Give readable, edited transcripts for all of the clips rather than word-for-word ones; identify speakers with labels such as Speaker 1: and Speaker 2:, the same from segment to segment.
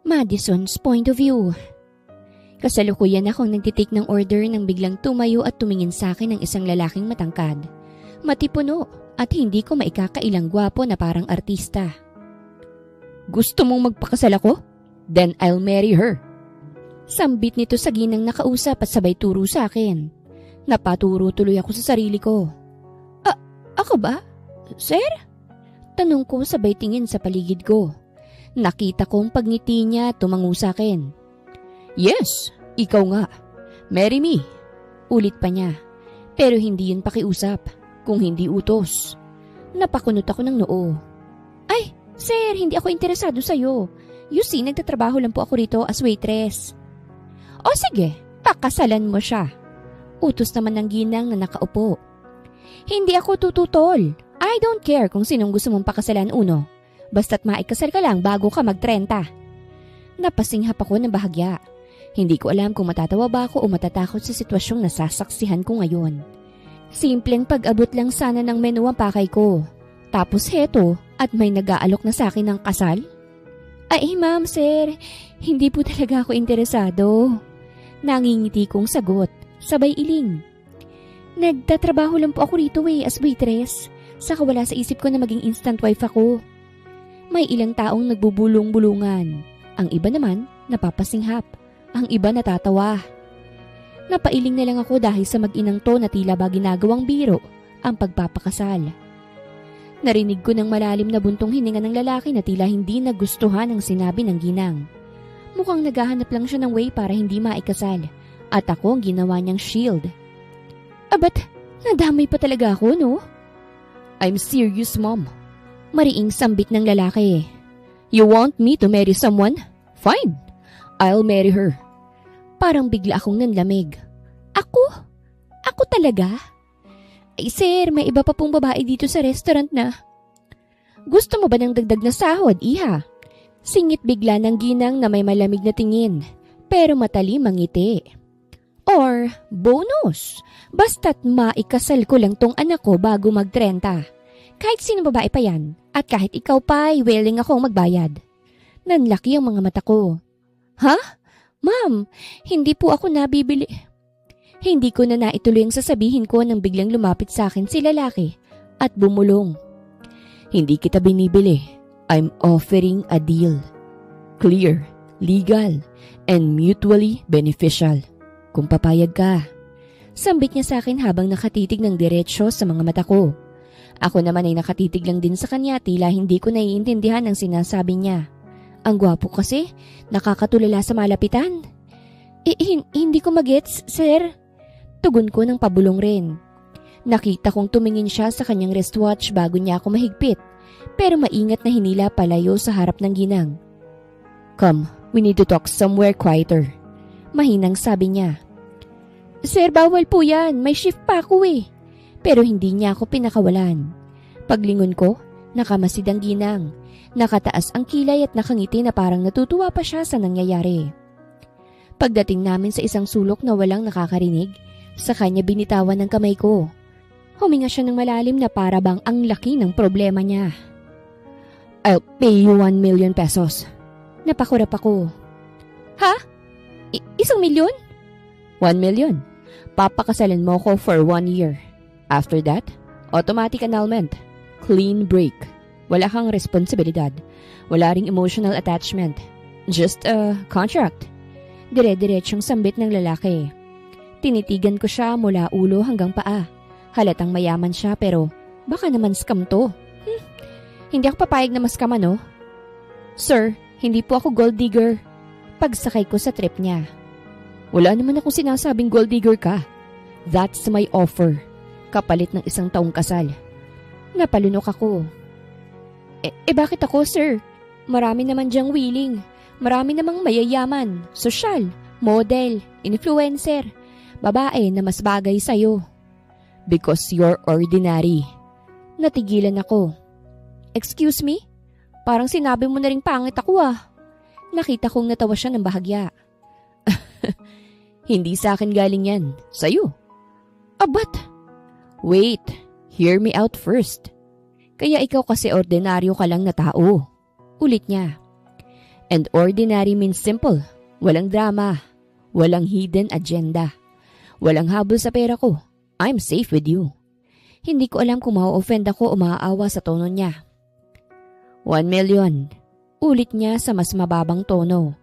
Speaker 1: Madison's point of view. Kasalukuyan akong nagtitake ng order nang biglang tumayo at tumingin sa akin ng isang lalaking matangkad, matipuno at hindi ko maikakailang gwapo na parang artista. "Gusto mong magpakasal ako? Then I'll marry her." Sambit nito sa ginang nakausap at sabay turo sa akin. Napaturo tuloy ako sa sarili ko. Ako ba? Sir? Tanong ko sabay tingin sa paligid ko. Nakita kong pagngiti niya tumango sa akin. "Yes, ikaw nga. Marry me." Ulit pa niya. Pero hindi yun pakiusap, kung hindi utos. Napakunot ako ng noo. "Ay, sir, hindi ako interesado sa'yo. You see, nagtatrabaho lang po ako rito as waitress." "O sige, pakasalan mo siya." Utos naman ng ginang na nakaupo. "Hindi ako tututol. I don't care kung sinong gusto mong pakasalan uno. Basta't maikasal ka lang bago ka mag-30. Napasinghap ako ng bahagya. Hindi ko alam kung matatawa ba ako o matatakot sa sitwasyong nasasaksihan ko ngayon. Simpleng pag-abot lang sana ng menu ang pakay ko. Tapos heto at may nag-aalok na sa akin ng kasal? "Ay ma'am, sir, hindi po talaga ako interesado." Nangingiti kong sagot, sabay iling. "Nagtatrabaho lang po ako rito as waitress. Saka wala sa isip ko na maging instant wife ako." May ilang taong nagbubulong-bulungan. Ang iba naman, napapasinghap. Ang iba natatawa. Napailing na lang ako dahil sa mag-inang to na tila ba ginagawang biro ang pagpapakasal. Narinig ko ng malalim na buntong hininga ng lalaki na tila hindi nagustuhan ang sinabi ng ginang. Mukhang naghahanap lang siya ng way para hindi maikasal. At ako ang ginawa niyang shield. Ba't nadamay pa talaga ako, no? "I'm serious, mom." Mariing sambit ng lalaki. "You want me to marry someone? Fine. I'll marry her." Parang bigla akong nanlamig. Ako? Ako talaga? "Ay sir, may iba pa pong babae dito sa restaurant na." "Gusto mo ba ng dagdag na sahod, iha?" Singit bigla ng ginang na may malamig na tingin, pero matalim ang ngiti. "Or bonus, basta't maikasal ko lang tong anak ko bago mag-30. Kahit sino babae pa yan, at kahit ikaw pa ay willing akong magbayad." Nanlaki ang mga mata ko. "Ha? Ma'am, hindi po ako nabibili." Hindi ko na naituloy ang sasabihin ko nang biglang lumapit sa akin si lalaki at bumulong. "Hindi kita binibili. I'm offering a deal. Clear, legal, and mutually beneficial. Kung papayag ka." Sambit niya sa akin habang nakatitig ng diretsyo sa mga mata ko. Ako naman ay nakatitig lang din sa kanya, tila hindi ko naiintindihan ang sinasabi niya. Ang gwapo kasi, nakakatulala sa malapitan. Hindi ko magets, sir." Tugon ko ng pabulong rin. Nakita kong tumingin siya sa kanyang wristwatch bago niya ako mahigpit, pero maingat na hinila palayo sa harap ng ginang. "Come, we need to talk somewhere quieter." Mahinang sabi niya. "Sir, bawal po yan. May shift pa ako eh." Pero hindi niya ako pinakawalan. Paglingon ko, nakamasid ang ginang. Nakataas ang kilay at nakangiti na parang natutuwa pa siya sa nangyayari. Pagdating namin sa isang sulok na walang nakakarinig, sa kanya binitawan ng kamay ko. Huminga siya ng malalim na para bang ang laki ng problema niya. "I'll pay you 1 million pesos. Napakurap ako. "Ha? 1 milyon? 1 million. Papakasalan mo ko for 1 year. After that, automatic annulment. Clean break. Wala kang responsibilidad. Wala ring emotional attachment. Just a contract." Dire-diretsyong sambit ng lalaki. Tinitigan ko siya mula ulo hanggang paa. Halatang mayaman siya pero baka naman scam to. Hindi ako papayag na maskama, no? "Sir, hindi po ako gold digger." Pagsakay ko sa trip niya. "Wala naman akong sinasabing gold digger ka. That's my offer. Kapalit ng 1 taong kasal." Napalunok ako. Bakit ako, sir? Marami naman diyang willing. Marami namang mayayaman, sosyal, model, influencer, babae na mas bagay sa'yo. "Because you're ordinary." Natigilan ako. "Excuse me? Parang sinabi mo na ring pangit ako ah." Nakita kong natawa siya ng bahagya. "Hindi sa akin galing yan. Sa'yo." But... "Wait, hear me out first." Kaya ikaw kasi ordinaryo ka lang na tao. Ulit niya. And ordinary means simple. Walang drama. Walang hidden agenda. Walang habol sa pera ko. I'm safe with you. Hindi ko alam kung ma-offend ako o maaawa sa tono niya. 1 million. Ulit niya sa mas mababang tono.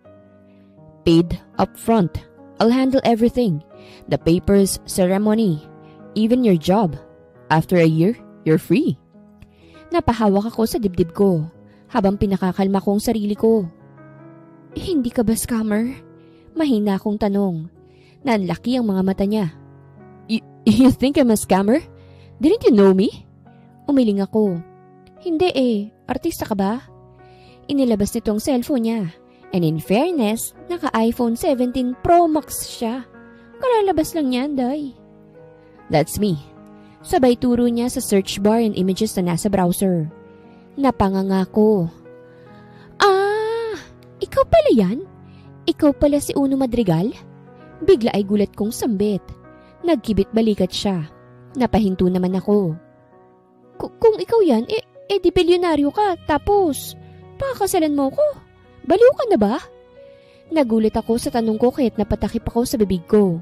Speaker 1: Paid up front. I'll handle everything. The papers, ceremony, even your job. After a year, you're free. Napahawak ako sa dibdib ko habang pinakakalma ko ang sarili ko. Hindi ka ba scammer? Mahina akong tanong. Nanlaki ang mga mata niya. You think I'm a scammer? Didn't you know me? Umiling ako. Hindi artista ka ba? Inilabas nito ang cellphone niya. And in fairness, naka-iPhone 17 Pro Max siya. Kalalabas lang niyan, day. That's me. Sabay turo niya sa search bar and images na nasa browser. Napanganga ko. Ikaw pala yan? Ikaw pala si Uno Madrigal? Bigla ay gulat kong sambit. Nagkibit balikat siya. Napahinto naman ako. Kung ikaw yan, di bilyonaryo ka, tapos pakakasalan mo ko. Baliw ka na ba? Nagulat ako sa tanong ko kaya't napatakip ako sa bibig ko.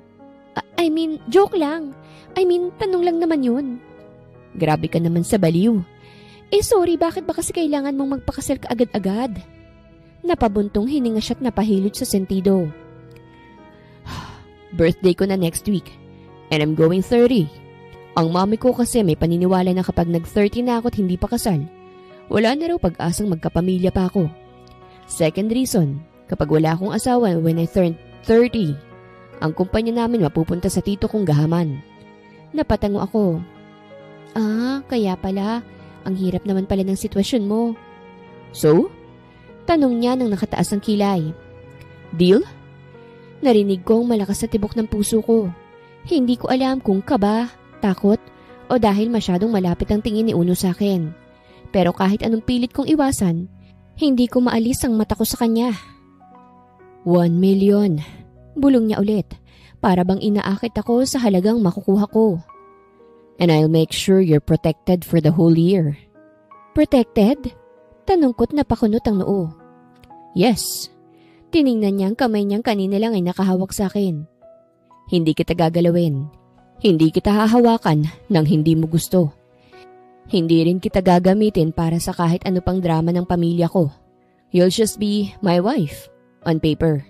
Speaker 1: I mean, joke lang. Tanong lang naman yun. Grabe ka naman sa baliw. Sorry, bakit ba kasi kailangan mong magpakasal ka agad-agad? Napabuntong hininga siya't napahilot sa sentido. Birthday ko na next week. And I'm going 30. Ang mami ko kasi may paniniwala na kapag nag-30 na ako't hindi pa kasal, wala na raw pag-asang magkapamilya pa ako. Second reason, kapag wala akong asawa when I turn 30, ang kumpanya namin mapupunta sa tito kong gahaman. Napatango ako. Kaya pala, ang hirap naman pala ng sitwasyon mo. So? Tanong niya nang nakataas ang kilay. Deal? Narinig ko ang malakas na tibok ng puso ko. Hindi ko alam kung kaba, takot, o dahil masyadong malapit ang tingin ni Uno sa akin. Pero kahit anong pilit kong iwasan, hindi ko maalis ang mata ko sa kanya. 1 million. Bulong niya ulit, para bang inaakit ako sa halagang makukuha ko. And I'll make sure you're protected for the whole year. Protected? Tanong ko't napakunot ang noo. Yes. Tiningnan niya ang kamay niyang kanina lang ay nakahawak sa akin. Hindi kita gagalawin. Hindi kita hahawakan nang hindi mo gusto. Hindi rin kita gagamitin para sa kahit ano pang drama ng pamilya ko. You'll just be my wife, on paper.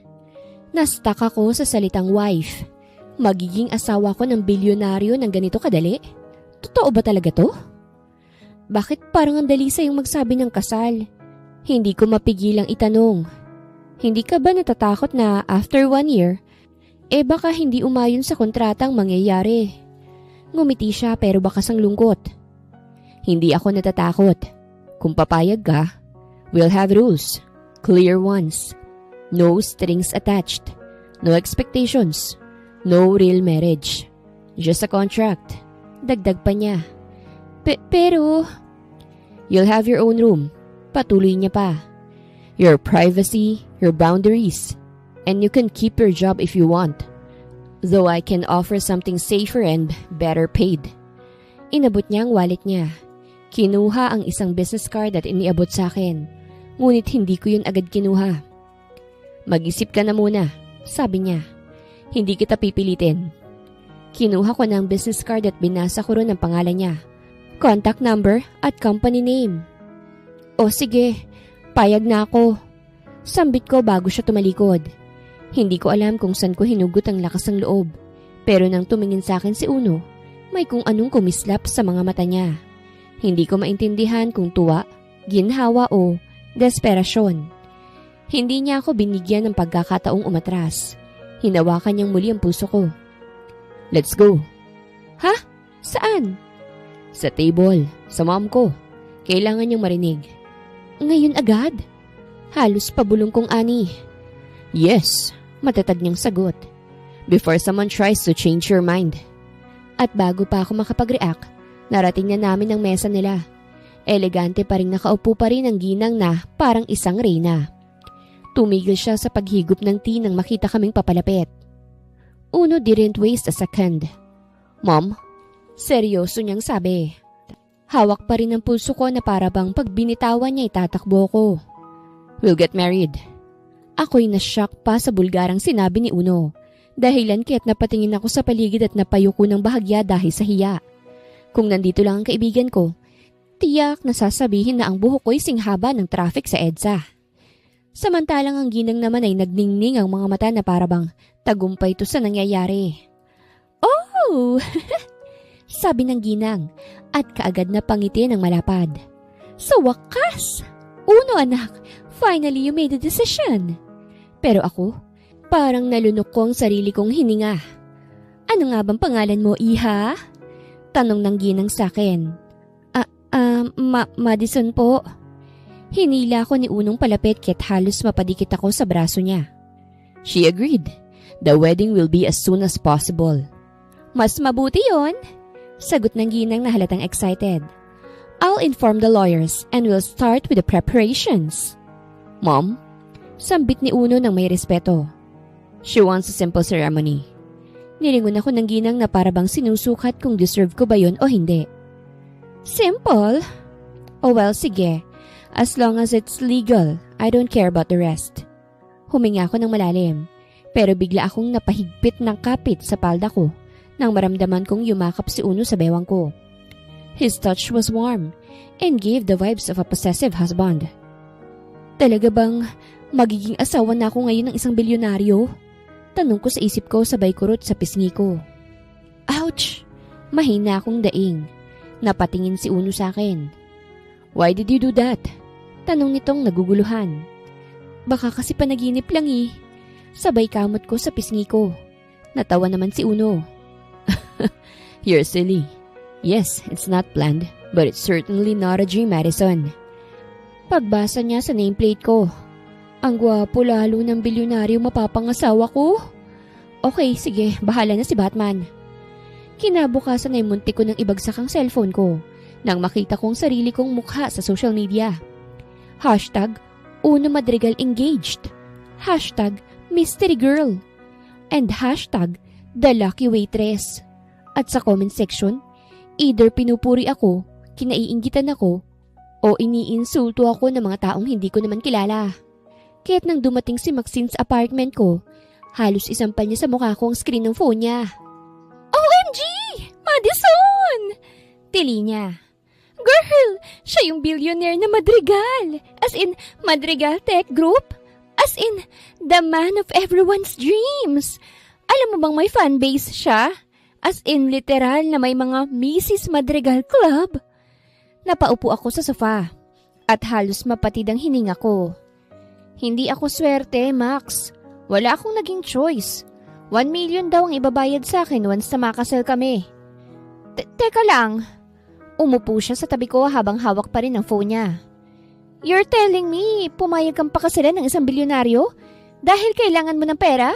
Speaker 1: Nastak ako sa salitang wife. Magiging asawa ko ng bilyonaryo ng ganito kadali? Totoo ba talaga to? Bakit parang ang dali sa'yong magsabi ng kasal? Hindi ko mapigilang itanong. Hindi ka ba natatakot na after 1 year, baka hindi umayon sa kontratang mangyayari? Ngumiti siya pero bakas ang lungkot. Hindi ako natatakot. Kung papayag ka, we'll have rules. Clear ones. No strings attached. No expectations. No real marriage. Just a contract. Dagdag pa niya. Pero... You'll have your own room. Patuloy niya pa. Your privacy, your boundaries. And you can keep your job if you want. Though I can offer something safer and better paid. Inabot niya ang wallet niya. Kinuha ang isang business card at iniabot sa akin. Ngunit hindi ko yun agad kinuha. Mag-isip ka na muna, sabi niya. Hindi kita pipilitin. Kinuha ko ng business card at binasa ko ron ang pangalan niya. Contact number at company name. O sige, payag na ako. Sambit ko bago siya tumalikod. Hindi ko alam kung saan ko hinugot ang lakas ng loob. Pero nang tumingin sa akin si Uno, may kung anong kumislap sa mga mata niya. Hindi ko maintindihan kung tuwa, ginhawa o desperasyon. Hindi niya ako binigyan ng pagkakataong umatras. Hinawakan niyang muli ang puso ko. Let's go. Ha? Saan? Sa table, sa mom ko. Kailangan niyang marinig. Ngayon agad? Halos pabulong kong ani. Yes, matatag niyang sagot. Before someone tries to change your mind. At bago pa ako makapag-react, narating na namin ang mesa nila. Elegante pa rin nakaupo pa rin ang ginang na parang isang reyna. Tumigil siya sa paghigop ng tea nang makita kaming papalapit. Uno didn't waste a second. Mom, seryoso niyang sabi. Hawak pa rin ang pulso ko na para bang pag binitawan niya itatakbo ko. We'll get married. Ako'y nashock pa sa bulgarang sinabi ni Uno. Dahilan kaya't napatingin ako sa paligid at napayuko ng bahagya dahil sa hiya. Kung nandito lang ang kaibigan ko, tiyak na sasabihin na ang buhok ko'y singhaba ng traffic sa EDSA. Samantalang ang ginang naman ay nagningning ang mga mata na parabang tagumpay to sa nangyayari. Oh! Sabi ng ginang at kaagad na pangiti ng malapad. Sa wakas! Uno anak, finally you made a decision. Pero ako, parang nalunok ko ang sarili kong hininga. Ano nga bang pangalan mo, iha? Tanong ng ginang sa akin. Madison po. Hinila ko ni Unong palapit kaya't halos mapadikit ako sa braso niya. She agreed. The wedding will be as soon as possible. Mas mabuti yon, sagot ng ginang na halatang excited. I'll inform the lawyers and we'll start with the preparations. Mom, sambit ni Uno ng may respeto. She wants a simple ceremony. Nilingon ako ng ginang na parabang sinusukat kung deserve ko ba yon o hindi. Simple? Oh well, sige. As long as it's legal, I don't care about the rest. Huminga ako ng malalim, pero bigla akong napahigpit ng kapit sa palda ko nang maramdaman kong yumakap si Uno sa bewang ko. His touch was warm and gave the vibes of a possessive husband. Talaga bang magiging asawa na ako ngayon ng isang bilyonaryo? Tanong ko sa isip ko sabay kurot sa pisngi ko. Ouch! Mahina akong daing. Napatingin si Uno sa akin. Why did you do that? Tanong nitong naguguluhan. Baka kasi panaginip lang eh. Sabay kamot ko sa pisngi ko. Natawa naman si Uno. You're silly. Yes, it's not planned, but it's certainly not a dream, Madison. Pagbasa niya sa nameplate ko. Ang gwapo lalo ng bilyonaryo mapapangasawa ko. Okay, sige, bahala na si Batman. Kinabukasan ay muntik ko ng ibagsak ang cellphone ko nang makita kong sarili kong mukha sa social media. Hashtag, Uno Madrigal engaged. Hashtag, mystery girl. And hashtag, the lucky waitress. At sa comment section, either pinupuri ako, kinaiinggitan ako, o iniinsulto ako ng mga taong hindi ko naman kilala. Kaya't nang dumating si Maxine sa apartment ko, halos isampal niya sa mukha ko ang screen ng phone niya. OMG! Madison! Tili niya. Girl, siya yung billionaire na Madrigal. As in, Madrigal Tech Group. As in, the man of everyone's dreams. Alam mo bang may fanbase siya? As in, literal na may mga Mrs. Madrigal Club. Napaupo ako sa sofa at halos mapatid ang hininga ko. Hindi ako swerte, Max. Wala akong naging choice. 1 million daw ang ibabayad sa akin once na makasal kami. Teka lang. Umupo siya sa tabi ko habang hawak pa rin ang phone niya. You're telling me, pumayag kang pakasalan ng isang bilyonaryo dahil kailangan mo ng pera?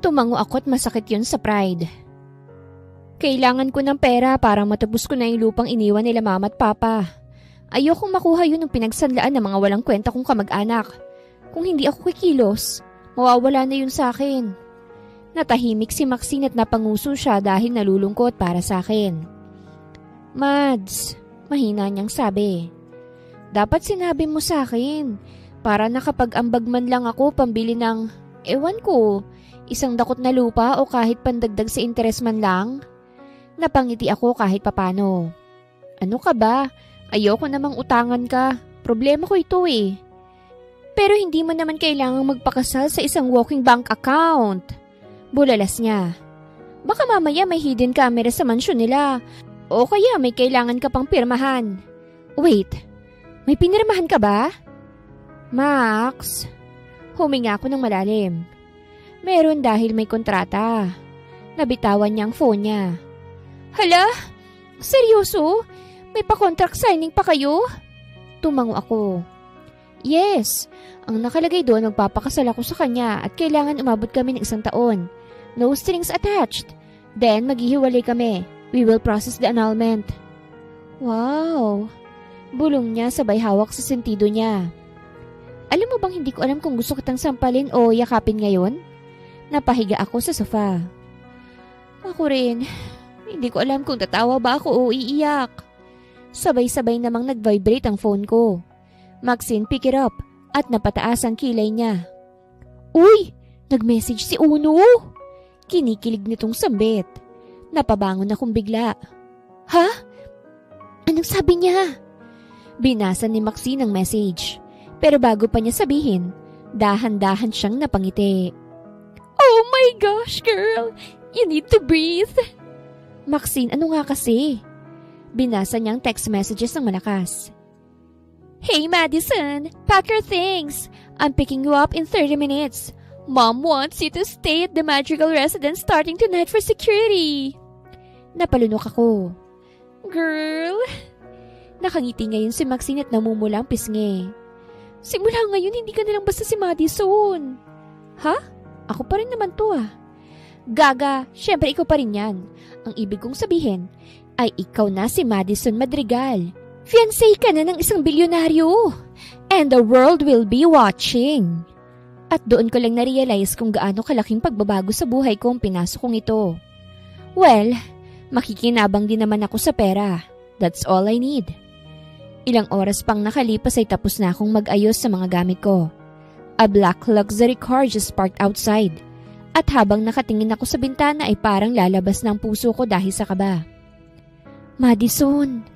Speaker 1: Tumango ako at masakit yun sa pride. Kailangan ko ng pera para matapos ko na yung lupang iniwan nila mama at papa. Ayokong makuha yun ng pinagsanlaan ng mga walang kwenta kong kamag-anak. Kung hindi ako kikilos, mawawala na yun sa akin. Natahimik si Maxine at napanguso siya dahil nalulungkot para sa akin. Mads, mahina niyang sabi. Dapat sinabi mo sa akin para nakapag-ambag man lang ako pambili ng, ewan ko, isang dakot na lupa o kahit pandagdag sa interes man lang. Napangiti ako kahit papano. Ano ka ba? Ayoko namang utangan ka. Problema ko ito eh. Pero hindi mo naman kailangang magpakasal sa isang walking bank account. Bulalas niya. Baka mamaya may hidden camera sa mansyon nila. O kaya may kailangan ka pang pirmahan. Wait, may pinirmahan ka ba? Max, huminga ako ng malalim. Meron dahil may kontrata. Nabitawan niya ang phone niya. Hala? Seryoso? May pa-contract signing pa kayo? Tumango ako. Yes, ang nakalagay doon magpapakasal ako sa kanya at kailangan umabot kami ng 1 taon. No strings attached. Then maghihiwalay kami. We will process the annulment. Wow! Bulong niya sabay hawak sa sentido niya. Alam mo bang hindi ko alam kung gusto kitang sampalin o yakapin ngayon? Napahiga ako sa sofa. Ako rin. Hindi ko alam kung tatawa ba ako o iiyak. Sabay-sabay namang nag-vibrate ang phone ko. Maxine pick it up at napataas ang kilay niya. Uy! Nag-message si Uno! Kinikilig nitong sambit. Napabangon akong bigla. Ha? Anong sabi niya? Binasa ni Maxine ang message. Pero bago pa niya sabihin, dahan-dahan siyang napangiti. Oh my gosh, girl! You need to breathe! Maxine, ano nga kasi? Binasa niyang text messages ng malakas. Hey Madison, pack your things. I'm picking you up in 30 minutes. Mom wants you to stay at the Magical Residence starting tonight for security. Napalunok ako. Girl. Nakangiti ngayon si Maxine at namumula ang pisngi. Simula ngayon hindi ka nalang basta si Madison. Ha? Ako pa rin naman to ah. Gaga, syempre ikaw pa rin yan. Ang ibig kong sabihin ay ikaw na si Madison Madrigal. Fiancé ka na ng isang bilyonaryo. And the world will be watching. At doon ko lang na-realize kung gaano kalaking pagbabago sa buhay ko ang pinasok kong ito. Well, makikinabang din naman ako sa pera. That's all I need. Ilang oras pang nakalipas ay tapos na akong mag-ayos sa mga gamit ko. A black luxury car just parked outside. At habang nakatingin ako sa bintana ay parang lalabas ng puso ko dahil sa kaba. Madison!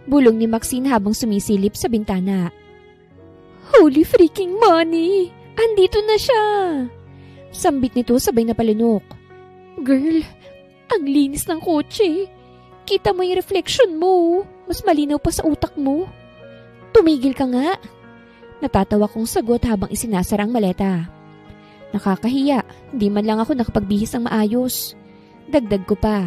Speaker 1: Bulong ni Maxine habang sumisilip sa bintana. Holy freaking money! Andito na siya! Sambit nito sabay na palunok. Girl, ang linis ng kotse. Kita mo yung reflection mo. Mas malinaw pa sa utak mo. Tumigil ka nga. Natatawa kong sagot habang isinasara ang maleta. Nakakahiya, hindi man lang ako nakapagbihis ng maayos. Dagdag ko pa.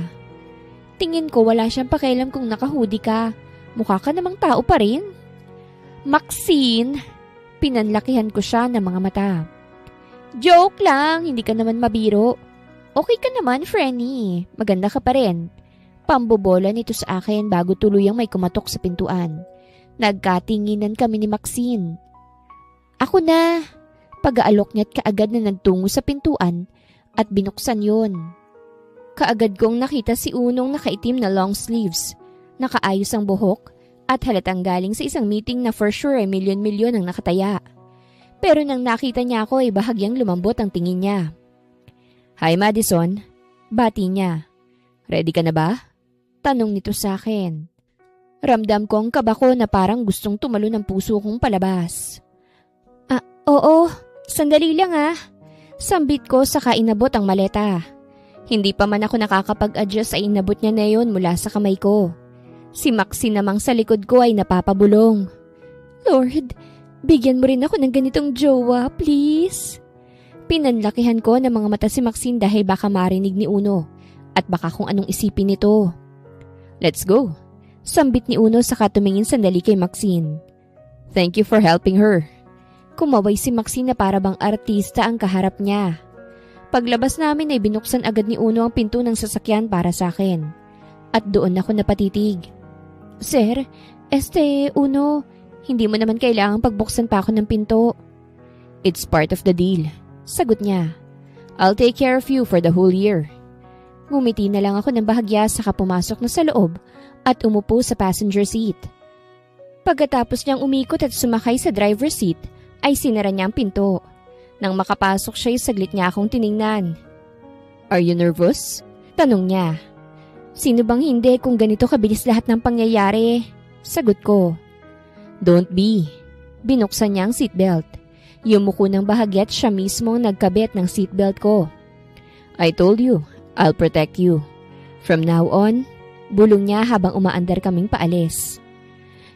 Speaker 1: Tingin ko wala siyang pakialam kung nakahoodie ka. Mukha ka namang tao pa rin. Maxine! Pinanlakihan ko siya ng mga mata. Joke lang, hindi ka naman mabiro. Okay ka naman, Frenny. Maganda ka pa rin. Pambobola nito sa akin bago tuluyang may kumatok sa pintuan. Nagkatinginan kami ni Maxine. Ako na. Pag-aalok niya't kaagad na nagtungo sa pintuan at binuksan yon. Kaagad kong nakita si Unong nakaitim na long sleeves, nakaayos ang buhok at halatang galing sa isang meeting na for sure ay milyon-milyon ang nakataya. Pero nang nakita niya ako ay bahagyang lumambot ang tingin niya. Hi Madison, bati niya. Ready ka na ba? Tanong nito sa akin. Ramdam ko ang kaba ko na parang gustong tumalo ng puso kong palabas. Oo, sandali lang ah. Sambit ko saka inabot ang maleta. Hindi pa man ako nakakapag-adjust ay inabot niya na yon mula sa kamay ko. Si Maxine namang sa likod ko ay napapabulong. Lord, bigyan mo rin ako ng ganitong jowa, please. Pinanlakihan ko ng mga mata si Maxine dahil baka marinig ni Uno at baka kung anong isipin nito. Let's go. Sambit ni Uno saka tumingin sandali kay Maxine. Thank you for helping her. Kumaway si Maxine na para bang artista ang kaharap niya. Paglabas namin ay binuksan agad ni Uno ang pinto ng sasakyan para sa akin. At doon ako napatitig. Sir, Uno, hindi mo naman kailangang pagbuksan pa ako ng pinto. It's part of the deal. Sagot niya. I'll take care of you for the whole year. Ngumiti na lang ako ng bahagya saka pumasok na sa loob at umupo sa passenger seat. Pagkatapos niyang umikot at sumakay sa driver seat, ay sinara niya ang pinto. Nang makapasok siya, saglit niya akong tiningnan. Are you nervous? Tanong niya. Sino bang hindi kung ganito kabilis lahat ng pangyayari? Sagot ko. Don't be. Binuksan niya ang seatbelt. Yumuko ng bahagya at siya mismo nagkabit ng seatbelt ko. I told you, I'll protect you. From now on, bulong niya habang umaandar kaming paalis.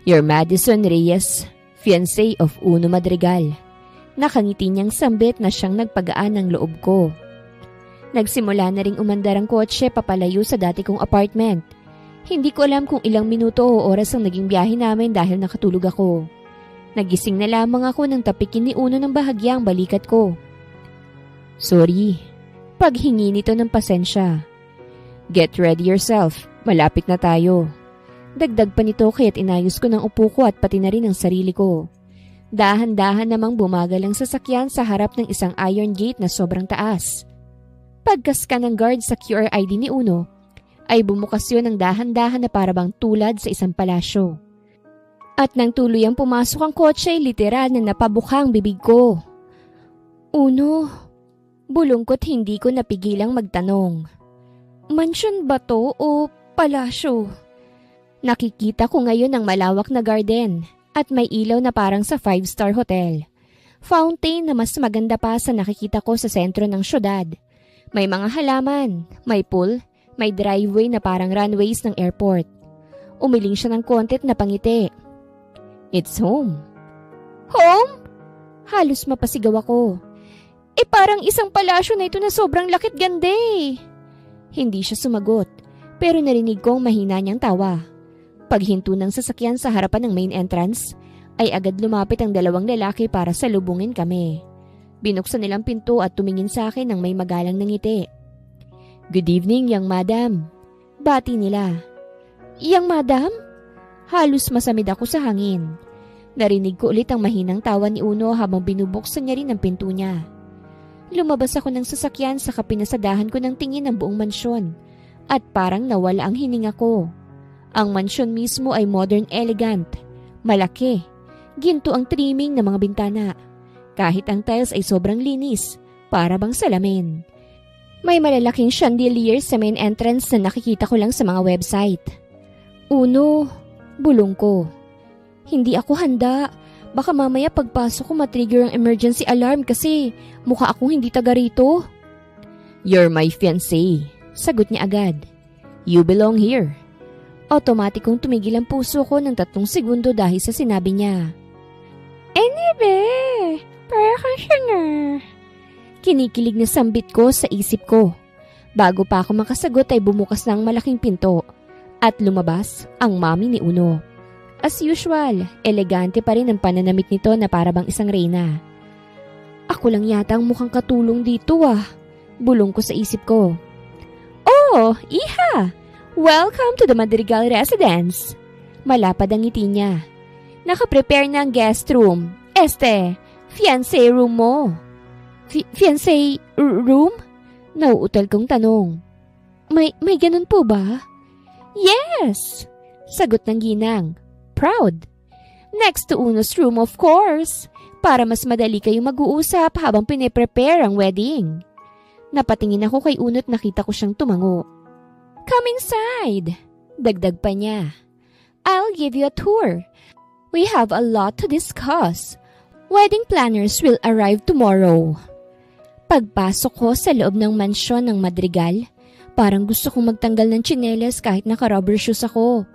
Speaker 1: You're Madison Reyes, fiancé of Uno Madrigal. Nakangiti niyang sambit na siyang nagpagaan ng loob ko. Nagsimula na ring umandar ang kotse papalayo sa dati kong apartment. Hindi ko alam kung ilang minuto o oras ang naging biyahe namin dahil nakatulog ako. Nagising na lamang ako nang tapikin ni Uno ng bahagya ang balikat ko. Sorry. Paghingi nito ng pasensya. Get ready yourself. Malapit na tayo. Dagdag pa nito kaya't inayos ko ng upo ko at pati na rin ang sarili ko. Dahan-dahan namang bumagal ang sasakyan sa harap ng isang iron gate na sobrang taas. Pagkas ka ng guard sa QR ID ni Uno, ay bumukas yun ng dahan-dahan na parabang tulad sa isang palasyo. At nang tuluyang pumasok ang kotse ay literal na napabukang bibig ko. Uno, bulungkot hindi ko napigilang magtanong. Mansion ba to o palasyo? Nakikita ko ngayon ang malawak na garden at may ilaw na parang sa 5-star hotel. Fountain na mas maganda pa sa nakikita ko sa sentro ng syudad. May mga halaman, may pool, may driveway na parang runways ng airport. Umiling siya ng konti at napangiti. It's home. Home? Halos mapasigaw ako. Parang isang palasyo na ito na sobrang lakit ganda eh. Hindi siya sumagot, pero narinig kong mahina niyang tawa. Paghinto ng sasakyan sa harapan ng main entrance, ay agad lumapit ang dalawang lalaki para salubungin kami. Binuksan nilang pinto at tumingin sa akin ng may magalang na ngiti. Good evening, young madam. Bati nila. Young madam? Halos masamid ako sa hangin. Narinig ko ulit ang mahinang tawa ni Uno habang binubuksan niya rin ang pinto niya. Lumabas ako ng sasakyan sa kapinasadahan ko ng tingin ng buong mansyon at parang nawala ang hininga ko. Ang mansyon mismo ay modern elegant, malaki, ginto ang trimming ng mga bintana. Kahit ang tiles ay sobrang linis, para bang salamin. May malalaking chandelier sa main entrance na nakikita ko lang sa mga website. Uno, bulong ko. Hindi ako handa. Baka mamaya pagpasok ko matrigger ang emergency alarm kasi mukha akong hindi taga rito. You're my fiancé, sagot niya agad. You belong here. Automatikong tumigil ang puso ko ng 3 segundo dahil sa sinabi niya. Anyway, para ka siya nga. Kinikilig na sambit ko sa isip ko. Bago pa ako makasagot ay bumukas na ang malaking pinto at lumabas ang mami ni Uno. As usual, elegante pa rin ang pananamit nito na parabang isang reyna. Ako lang yata ang mukhang katulong dito ah. Bulong ko sa isip ko. Oh, iha! Welcome to the Madrigal Residence. Malapad ang ngiti niya. Nakaprepare na ang guest room. Fiancé room mo. Fiancé room? Nauutal kong tanong. May ganun po ba? Yes! Sagot ng ginang. Proud. Next to Uno's room of course. Para mas madali kayong mag-uusap habang piniprepare ang wedding. Napatingin ako kay Uno at nakita ko siyang tumango. Come inside. Dagdag pa niya. I'll give you a tour. We have a lot to discuss. Wedding planners will arrive tomorrow. Pagpasok ko sa loob ng mansyon ng Madrigal, parang gusto kong magtanggal ng tsinelas kahit naka-rubber shoes ako.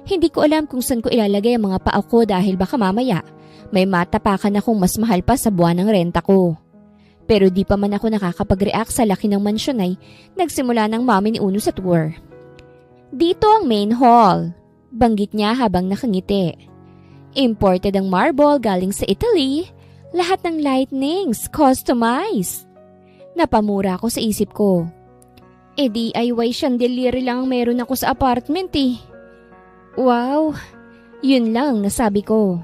Speaker 1: Hindi ko alam kung saan ko ilalagay ang mga paa ko dahil baka mamaya may matapakan akong mas mahal pa sa buwan ng renta ko. Pero di pa man ako nakakapag-react sa laki ng mansyon ay nagsimula ng mami ni Uno sa tour. Dito ang main hall, banggit niya habang nakangiti. Imported ang marble galing sa Italy, lahat ng lightnings customized. Napamura ako sa isip ko. DIY chandelier lang ang meron ako sa apartment eh. Wow, yun lang nasabi ko.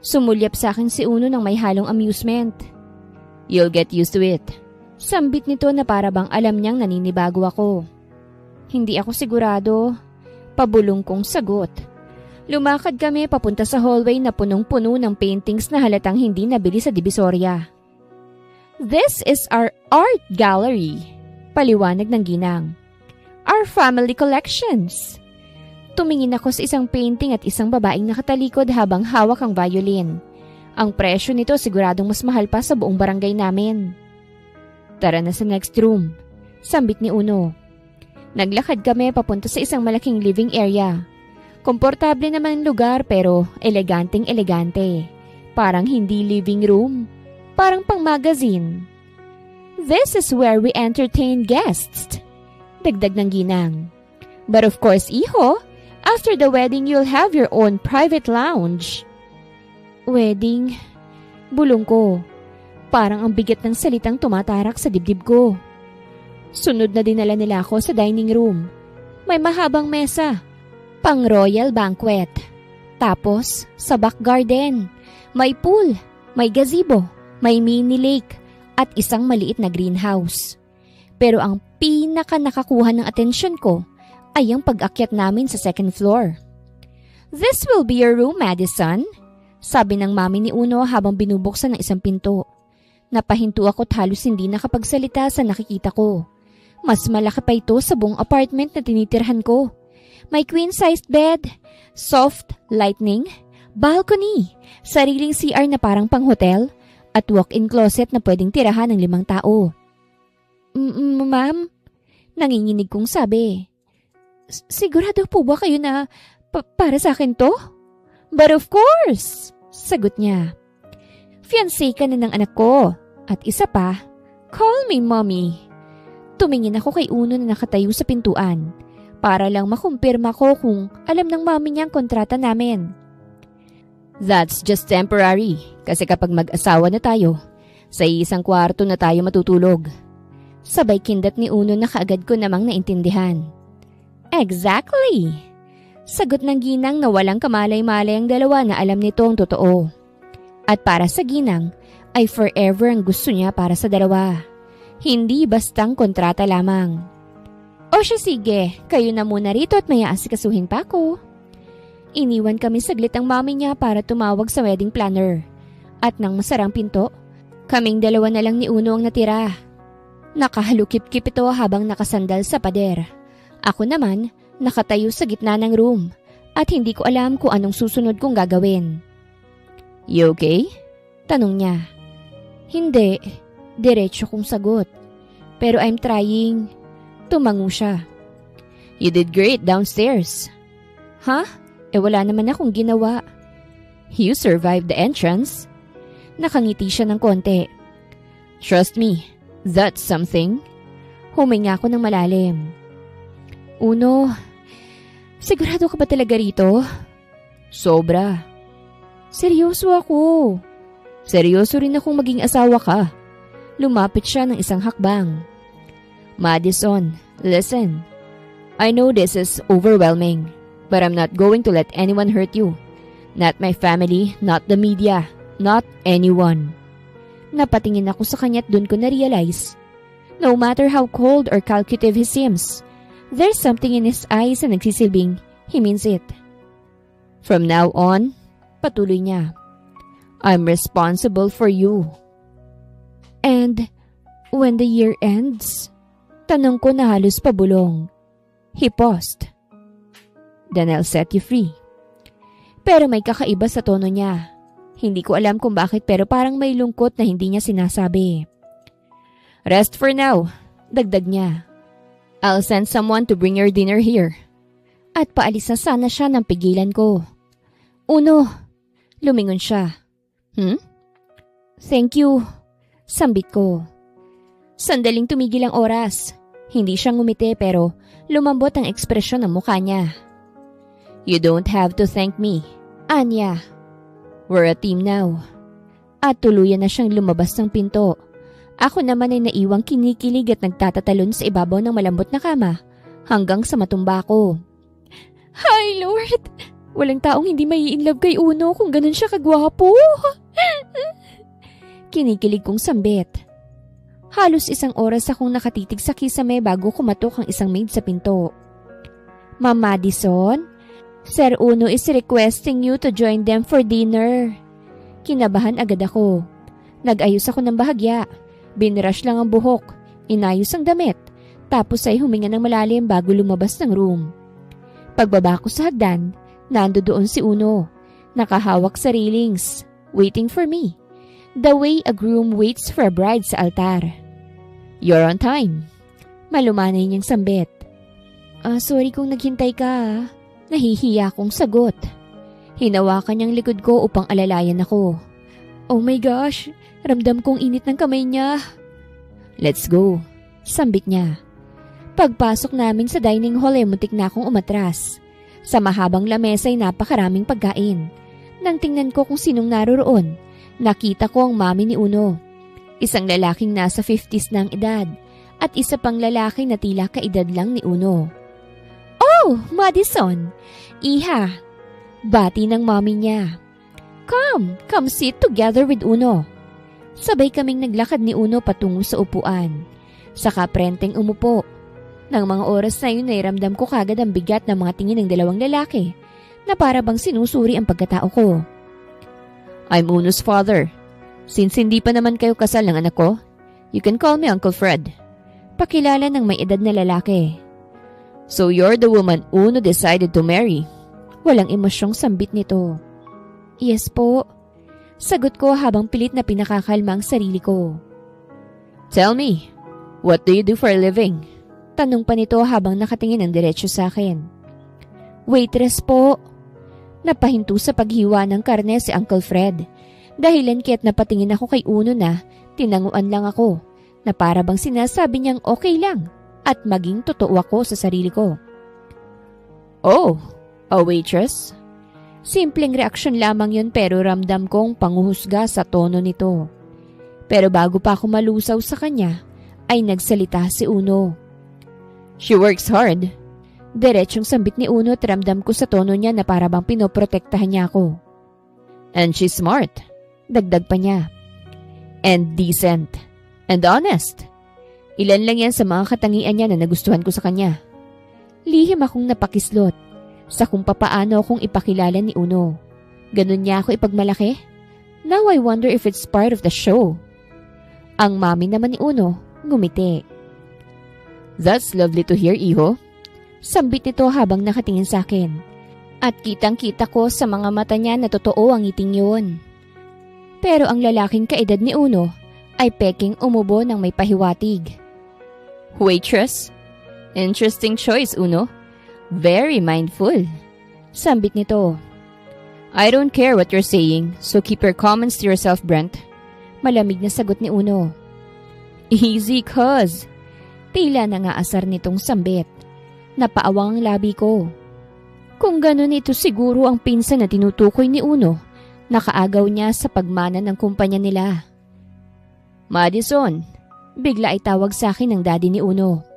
Speaker 1: Sumulyap sa akin si Uno ng may halong amusement. You'll get used to it. Sambit nito na parabang alam niyang naninibago ako. Hindi ako sigurado. Pabulong kong sagot. Lumakad kami papunta sa hallway na punong-puno ng paintings na halatang hindi nabili sa Divisoria. This is our art gallery, paliwanag ng ginang. Our family collections. Tumingin ako sa isang painting at isang babaeng nakatalikod habang hawak ang violin. Ang presyo nito siguradong mas mahal pa sa buong barangay namin. Tara na sa next room, sambit ni Uno. Naglakad kami papunta sa isang malaking living area. Komportable naman ang lugar pero eleganteng-elegante. Parang hindi living room, parang pang magazine. This is where we entertain guests, dagdag ng ginang. But of course, iho, after the wedding you'll have your own private lounge. Wedding? Bulong ko. Parang ang bigat ng salitang tumatarak sa dibdib ko. Sunod na dinala nila ako sa dining room. May mahabang mesa. Pang royal banquet. Tapos, sa back garden. May pool, may gazebo, may mini lake, at isang maliit na greenhouse. Pero ang pinaka nakakuha ng atensyon ko ay ang pag-akyat namin sa second floor. "This will be your room, Madison," sabi ng mami ni Uno habang binubuksan ng isang pinto. Napahinto ako't halos hindi nakapagsalita sa nakikita ko. Mas malaki pa ito sa buong apartment na tinitirhan ko. May queen-sized bed, soft lighting, balcony, sariling CR na parang pang-hotel, at walk-in closet na pwedeng tirahan ng 5 tao. Ma'am? Nanginginig kong sabi. Sigurado po ba kayo na para sa akin to? But of course! Sagot niya. Fiancé ka na ng anak ko. At isa pa, call me mommy. Tumingin ako kay Uno na nakatayo sa pintuan para lang makumpirma ko kung alam ng mami niya ang kontrata namin. That's just temporary kasi kapag mag-asawa na tayo, sa isang kwarto na tayo matutulog. Sabay kindat ni Uno na kaagad ko namang naintindihan. Exactly! Sagot ng ginang na walang kamalay-malay ang dalawa na alam nito ang totoo. At para sa ginang, ay forever ang gusto niya para sa dalawa. Hindi bastang kontrata lamang. O siya sige, kayo na muna rito at may aasikasuhin pa ako. Iniwan kami saglit ang mami niya para tumawag sa wedding planner. At nang masarang pinto, kaming dalawa na lang ni Uno ang natira. Nakahalukip-kip ito habang nakasandal sa pader. Ako naman, nakatayo sa gitna ng room at hindi ko alam kung anong susunod kong gagawin. You okay? Tanong niya. Hindi. Diretso kong sagot. Pero I'm trying. Tumango siya. You did great downstairs. Huh? Wala naman akong ginawa. You survived the entrance. Nakangiti siya ng konti. Trust me, that's something. Huminga ako ng malalim. Uno, sigurado ka ba talaga rito? Sobra. Seryoso ako. Seryoso rin akong maging asawa ka. Lumapit siya ng isang hakbang. Madison, listen. I know this is overwhelming, but I'm not going to let anyone hurt you. Not my family, not the media, not anyone. Napatingin ako sa kanya at dun ko na-realize. No matter how cold or calculative he seems, there's something in his eyes na nagsisilbing he means it. From now on, patuloy niya, I'm responsible for you. And when the year ends? Tanong ko na halos pabulong. He paused. Then I'll set you free. Pero may kakaiba sa tono niya. Hindi ko alam kung bakit pero parang may lungkot na hindi niya sinasabi. Rest for now, dagdag niya. I'll send someone to bring your dinner here. At paalis na sana siya nang pigilan ko. Uno, lumingon siya. Thank you, sambit ko. Sandaling tumigil ang oras. Hindi siya ngumiti pero lumambot ang ekspresyon ng mukha niya. You don't have to thank me, Anya. We're a team now. At tuluyan na siyang lumabas ng pinto. Ako naman ay naiwang kinikilig at nagtatatalon sa ibabaw ng malambot na kama hanggang sa matumba ko. Hi, Lord! Walang taong hindi mai-inlove kay Uno kung ganun siya kagwapo. Kinikilig kong sambit. Halos 1 oras akong nakatitig sa kisame bago kumatok ang isang maid sa pinto. Ma'am Madison, Sir Uno is requesting you to join them for dinner. Kinabahan agad ako. Nag-ayos ako ng bahagya. Binrush lang ang buhok. Inayos ang damit. Tapos ay huminga ng malalim bago lumabas ng room. Pagbaba ko sa hagdan, nando doon si Uno. Nakahawak sa railings. Waiting for me. The way a groom waits for a bride sa altar. You're on time. Malumanay niyang sambit. Sorry kung naghintay ka. Nahihiya kong sagot. Hinawakan niyang likod ko upang alalayan ako. Oh my gosh, ramdam kong init ng kamay niya. Let's go, sambit niya. Pagpasok namin sa dining hall ay muntik na akong umatras. Sa mahabang lamesa ay napakaraming pagkain. Nang tingnan ko kung sinong naroroon, nakita ko ang mami ni Uno. Isang lalaking nasa 50s na ang edad at isa pang lalaki na tila kaedad lang ni Uno. Oh, Madison! Iha! Bati ng mami niya. Come sit together with Uno. Sabay kaming naglakad ni Uno patungo sa upuan. Saka prenteng umupo. Nang mga oras na yun ay ramdam ko kagad ang bigat ng mga tingin ng dalawang lalaki na para bang sinusuri ang pagkatao ko. I'm Uno's father. Since hindi pa naman kayo kasal ng anak ko, you can call me Uncle Fred. Pakilala ng may edad na lalaki. So you're the woman Uno decided to marry? Walang emosyong sambit nito. Yes po. Sagot ko habang pilit na pinakakalma ang sarili ko. Tell me, what do you do for a living? Tanong pa nito habang nakatingin ng diretso sa akin. Waitress po. Napahinto sa paghiwa ng karne si Uncle Fred. Dahilan kaya't napatingin ako kay Uno na tinanguan lang ako na para bang sinasabi niyang okay lang at maging totoo ako sa sarili ko. Oh, a waitress? Simpleng reaksyon lamang yun pero ramdam kong panguhusga sa tono nito. Pero bago pa ako malusaw sa kanya ay nagsalita si Uno. She works hard. Diretsyong sambit ni Uno at ramdam ko sa tono niya na para bang pinoprotektahan niya ako. And she's smart. Dagdag pa niya. And decent. And honest. Ilan lang yan sa mga katangian niya na nagustuhan ko sa kanya. Lihim akong napakislot sa kung papaano akong ipakilala ni Uno. Ganun niya ako ipagmalaki? Now I wonder if it's part of the show. Ang mami naman ni Uno, ngumiti. That's lovely to hear, Iho. Sambit nito habang nakatingin sa akin. At kitang-kita ko sa mga mata niya na totoo ang ngiting yun. Pero ang lalaking kaedad ni Uno ay peking umubo ng may pahiwatig. Waitress? Interesting choice, Uno. Very mindful. Sambit nito. I don't care what you're saying, so keep your comments to yourself, Brent. Malamig na sagot ni Uno. Easy, cuz. Tila nangaasar nitong sambit. Napaawang ang labi ko. Kung ganun ito siguro ang pinsan na tinutukoy ni Uno, nakaagaw niya sa pagmana ng kumpanya nila. Madison, bigla ay tawag sa akin ng daddy ni Uno.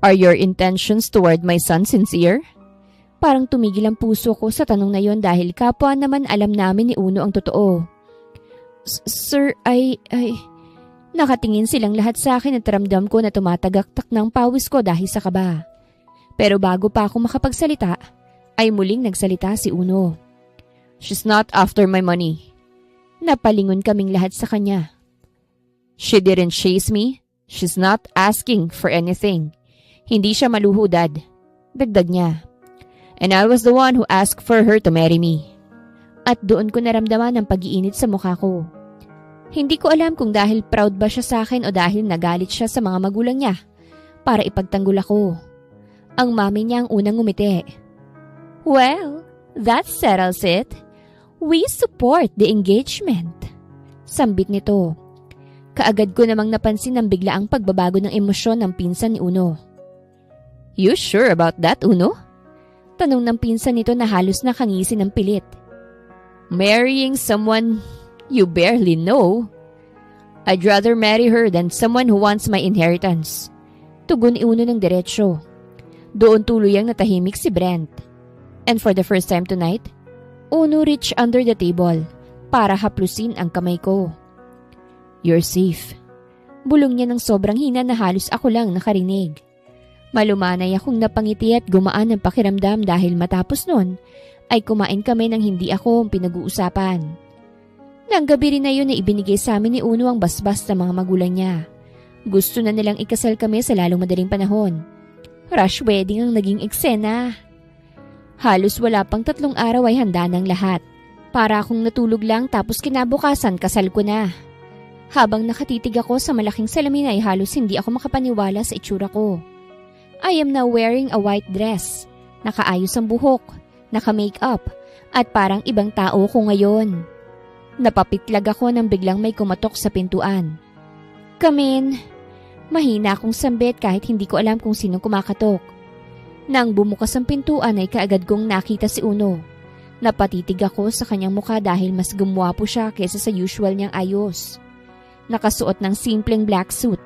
Speaker 1: Are your intentions toward my son sincere? Parang tumigil ang puso ko sa tanong na yon dahil kapwa naman alam namin ni Uno ang totoo. Sir, Nakatingin silang lahat sa akin at ramdam ko na tumatagaktak ng pawis ko dahil sa kaba. Pero bago pa ako makapagsalita, ay muling nagsalita si Uno. She's not after my money. Napalingon kaming lahat sa kanya. She didn't chase me. She's not asking for anything. Hindi siya maluhudad. Dagdag niya. And I was the one who asked for her to marry me. At doon ko naramdaman ang pag-iinit sa mukha ko. Hindi ko alam kung dahil proud ba siya sa akin o dahil nagalit siya sa mga magulang niya para ipagtanggol ako. Ang mami niya ang unang ngumiti. Well, that settles it. We support the engagement. Sambit nito. Kaagad ko namang napansin ang biglaang pagbabago ng emosyon ng pinsan ni Uno. You sure about that, Uno? Tanong ng pinsan nito na halos nakangisin ng pilit. Marrying someone you barely know? I'd rather marry her than someone who wants my inheritance. Tugon ni Uno ng diretsyo. Doon tuluyang natahimik si Brent. And for the first time tonight, Uno reached under the table para haplusin ang kamay ko. You're safe. Bulong niya ng sobrang hina na halos ako lang nakarinig. Malumanay akong napangiti at gumaan ang pakiramdam dahil matapos nun ay kumain kami ng hindi ako ang pinag-uusapan. Nang gabi rin na yun na ibinigay sa amin ni Uno ang basbas ng mga magulang niya. Gusto na nilang ikasal kami sa lalong madaling panahon. Rush wedding ang naging eksena. Halos wala pang 3 araw ay handa ng lahat. Para akong natulog lang tapos kinabukasan kasal ko na. Habang nakatitig ako sa malaking salamin ay halos hindi ako makapaniwala sa itsura ko. I am now wearing a white dress. Nakaayos ang buhok, naka-makeup, at parang ibang tao ko ngayon. Napapitlag ako nang biglang may kumatok sa pintuan. Come in. Mahina akong sambit kahit hindi ko alam kung sinong kumakatok. Nang bumukas ang pintuan ay kaagad kong nakita si Uno. Napatitig ako sa kanyang mukha dahil mas gumwapo siya kaysa sa usual niyang ayos. Nakasuot ng simpleng black suit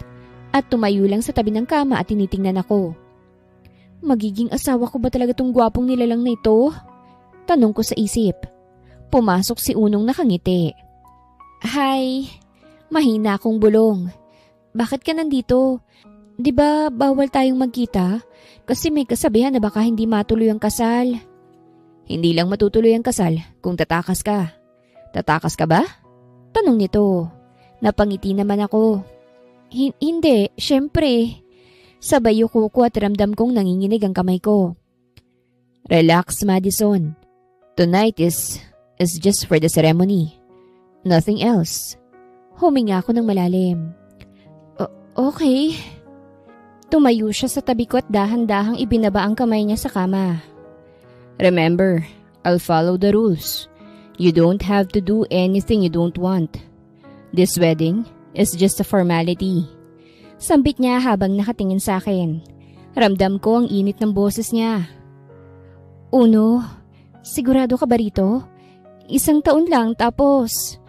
Speaker 1: at tumayo lang sa tabi ng kama at tinitingnan ako. Magiging asawa ko ba talaga tong gwapong nilalang na ito? Tanong ko sa isip. Pumasok si Unong nakangiti. Hi, mahina akong bulong. Bakit ka nandito? Di ba bawal tayong magkita? Kasi may kasabihan na baka hindi matuloy ang kasal. Hindi lang matutuloy ang kasal kung tatakas ka. Tatakas ka ba? Tanong nito. Napangiti naman ako. Hindi, syempre. Sabay yuko ko at ramdam kong nanginginig ang kamay ko. Relax, Madison. Tonight is just for the ceremony. Nothing else. Huminga ako ng malalim. Okay. Tumayo siya sa tabi ko at dahan-dahang ibinaba ang kamay niya sa kama. Remember, I'll follow the rules. You don't have to do anything you don't want. This wedding is just a formality. Sambit niya habang nakatingin sa akin. Ramdam ko ang init ng boses niya. Uno, sigurado ka ba rito? 1 taon lang tapos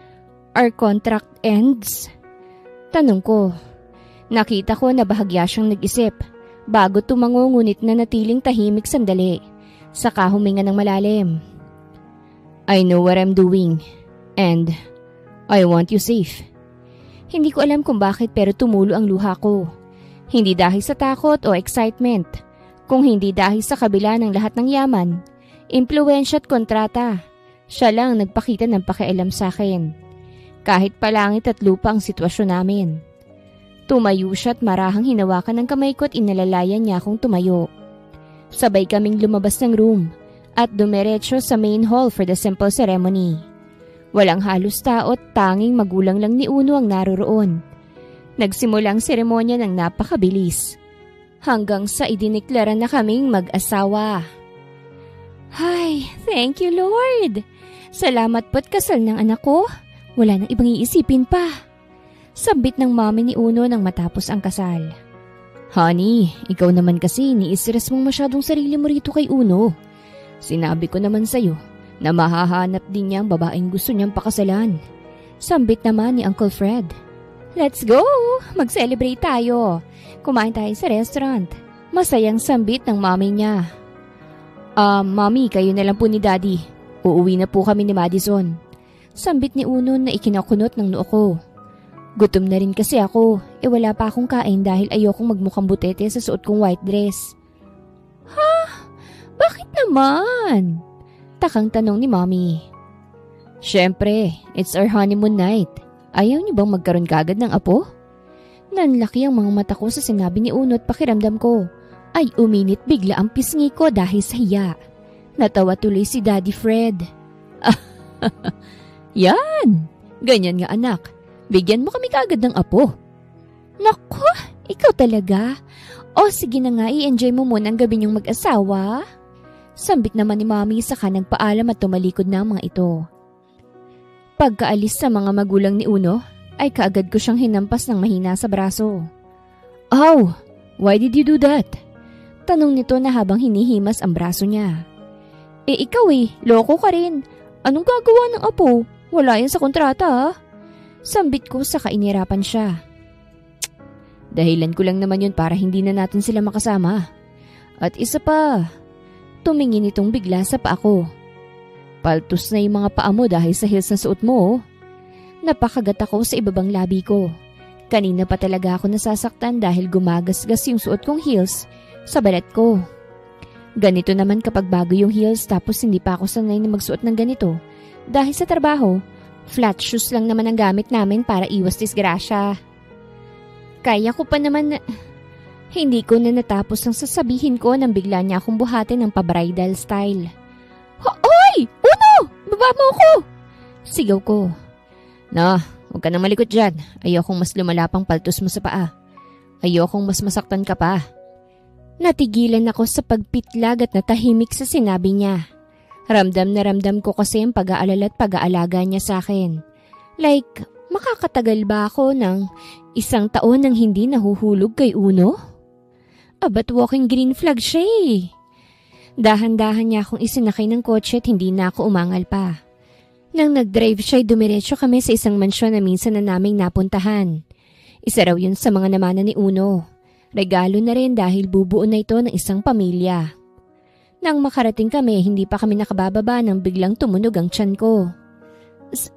Speaker 1: our contract ends? Tanong ko. Nakita ko na bahagya siyang nag-isip bago tumango ngunit na natiling tahimik sandali. Saka huminga ng malalim. I know what I'm doing and I want you safe. Hindi ko alam kung bakit pero tumulo ang luha ko. Hindi dahil sa takot o excitement, kung hindi dahil sa kabila ng lahat ng yaman, impluwensya at kontrata. Siya lang nagpakita ng pakialam sa akin. Kahit palangit at lupa ang sitwasyon namin. Tumayo siya at marahang hinawakan ng kamay ko at inalalayan niya akong tumayo. Sabay kaming lumabas ng room at dumiretso sa main hall for the simple ceremony. Walang halos tao at tanging magulang lang ni Uno ang naroroon. Nagsimula ang seremonya ng napakabilis. Hanggang sa idiniklara na kaming mag-asawa. Ay, thank you Lord! Salamat po't kasal ng anak ko. Wala nang ibang iisipin pa. Sambit ng mami ni Uno nang matapos ang kasal. Honey, ikaw naman kasi ni-stress mong masyadong sarili mo rito kay Uno. Sinabi ko naman sa'yo na mahahanap din niya ang babaeng gusto niyang pakasalan. Sambit naman ni Uncle Fred. Let's go! Mag-celebrate tayo. Kumain tayo sa restaurant. Masayang sambit ng mami niya. Mami, kayo na lang po ni Daddy. Uuwi na po kami ni Madison. Sambit ni Uno na ikinakunot ng noo ko. Gutom na rin kasi ako, wala pa akong kain dahil ayokong magmukhang butete sa suot kong white dress. Ha? Bakit naman? Takang tanong ni Mommy. Syempre, it's our honeymoon night. Ayaw niyo bang magkaroon kagad ng apo? Nanlaki ang mga mata ko sa sinabi ni Uno at pakiramdam ko. Ay uminit bigla ang pisngi ko dahil sa hiya. Natawa tuloy si Daddy Fred. Yan! Ganyan nga anak. Bigyan mo kami kagad ng apo. Naku, ikaw talaga. O sige na nga, i-enjoy mo muna ang gabi niyong mag-asawa. Sambit naman ni Mommy saka nagpaalam at tumalikod na ang mga ito. Pagkaalis sa mga magulang ni Uno, ay kaagad ko siyang hinampas ng mahina sa braso. Oh, why did you do that? Tanong nito na habang hinihimas ang braso niya. Ikaw loko ka rin. Anong gagawa ng apo? Wala yan sa kontrata ha? Sambit ko sa kainirapan siya. Dahilan ko lang naman yun para hindi na natin sila makasama. At isa pa, tumingin itong bigla sa paa ko. Paltos na yung mga paa mo dahil sa heels na suot mo. Napakagat ako sa ibabang labi ko. Kanina pa talaga ako nasasaktan dahil gumagasgas yung suot kong heels sa balat ko. Ganito naman kapag bago yung heels tapos hindi pa ako sanay na magsuot ng ganito. Dahil sa trabaho, flat shoes lang naman ang gamit namin para iwas disgrasya. Kaya ko pa naman na... Hindi ko na natapos ang sasabihin ko nang bigla niya akong buhatin ng pa-bridal style. Hoy! Uno! Baba mo ako! Sigaw ko. Huwag ka nang malikot dyan. Ayokong mas lumala pang paltos mo sa paa. Ayokong mas masaktan ka pa. Natigilan ako sa pagpitlag at natahimik sa sinabi niya. Ramdam na ramdam ko kasi ang pag-aalala at pag-aalaga niya sa akin. Like, makakatagal ba ako ng 1 taon nang hindi nahuhulog kay Uno? Abat walking green flag siya Dahan-dahan niya akong isinakay ng kotse at hindi na ako umangal pa. Nang nag-drive siya, dumiretso kami sa isang mansyon na minsan na naming napuntahan. Isa raw yun sa mga namana ni Uno. Regalo na rin dahil bubuo na ito ng isang pamilya. Nang makarating kami, hindi pa kami nakabababa nang biglang tumunog ang tiyan ko.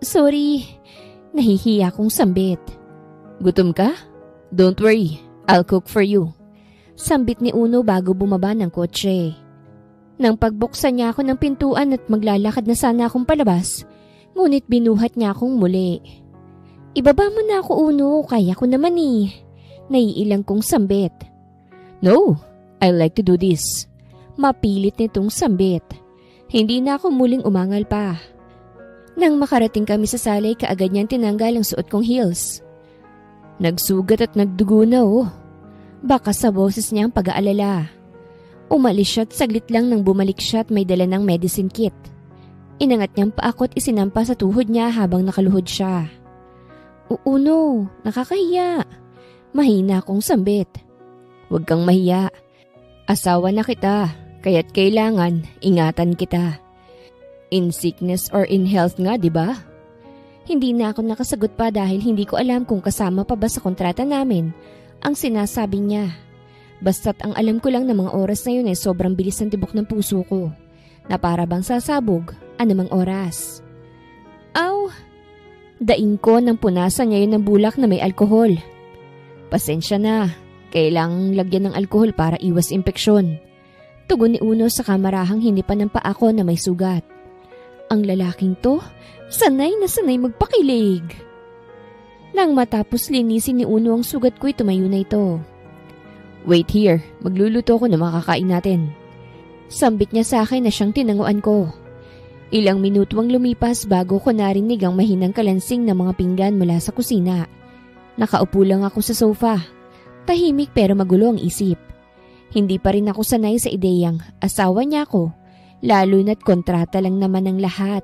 Speaker 1: Sorry, nahihiya kong sambit. Gutom ka? Don't worry, I'll cook for you. Sambit ni Uno bago bumaba ng kotse. Nang pagbuksan niya ako ng pintuan at maglalakad na sana akong palabas, ngunit binuhat niya akong muli. Ibaba mo na ako, Uno, kaya ko naman eh. Naiilang kong sambit. No, I like to do this. Mapilit nitong sambit. Hindi na ako muling umangal pa. Nang makarating kami sa salay, kaagad niyang tinanggal ang suot kong heels. Nagsugat at nagdugo na oh. Baka sa boses niya ang pag-aalala. Umalis siya at saglit lang nang bumalik siya at may dala ng medicine kit. Inangat niyang paako at isinampa sa tuhod niya habang nakaluhod siya. Uno, nakakahiya. Mahina akong sambit. Huwag kang mahiya. Asawa na kita, kaya't kailangan ingatan kita. In sickness or in health nga, di ba? Hindi na ako nakasagot pa dahil hindi ko alam kung kasama pa ba sa kontrata namin ang sinasabi niya. Basta't ang alam ko lang na mga oras na yun ay sobrang bilis ng tibok ng puso ko na para bang sasabog anumang oras. Aw! Daing ko nang punasan niya yun ng bulak na may alkohol. Pasensya na, kailangang lagyan ng alkohol para iwas impeksyon. Tugon ni Uno sa kamarahang hindi pa ng paa ko na may sugat. Ang lalaking to, sanay na sanay magpakilig. Nang matapos linisin ni Uno ang sugat ko'y tumayo na ito. Wait here, magluluto ko na makakain natin. Sambit niya sa akin na siyang tinanguan ko. Ilang minuto ang lumipas bago ko narinig ang mahinang kalansing ng mga pinggan mula sa kusina. Nakaupo lang ako sa sofa. Tahimik pero magulo ang isip. Hindi pa rin ako sanay sa ideyang asawa niya ako, lalo na't kontrata lang naman ang lahat.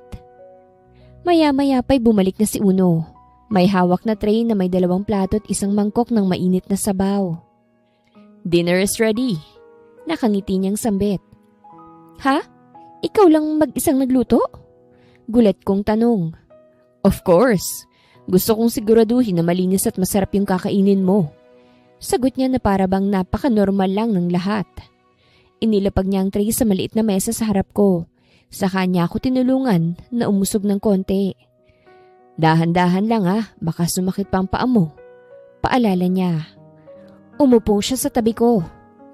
Speaker 1: Maya-maya pa'y bumalik na si Uno. May hawak na tray na may 2 plato at isang mangkok ng mainit na sabaw. Dinner is ready. Nakangiti niyang sambit. Ha? Ikaw lang mag-isang nagluto? Gulat kong tanong. Of course. Gusto kong siguraduhin na malinis at masarap yung kakainin mo. Sagot niya na para bang napaka-normal lang ng lahat. Inilapag niya ang tray sa maliit na mesa sa harap ko. Saka niya ako tinulungan na umusog ng konti. Dahan-dahan lang baka sumakit pa ang paa mo. Paalala niya. Umupo siya sa tabi ko.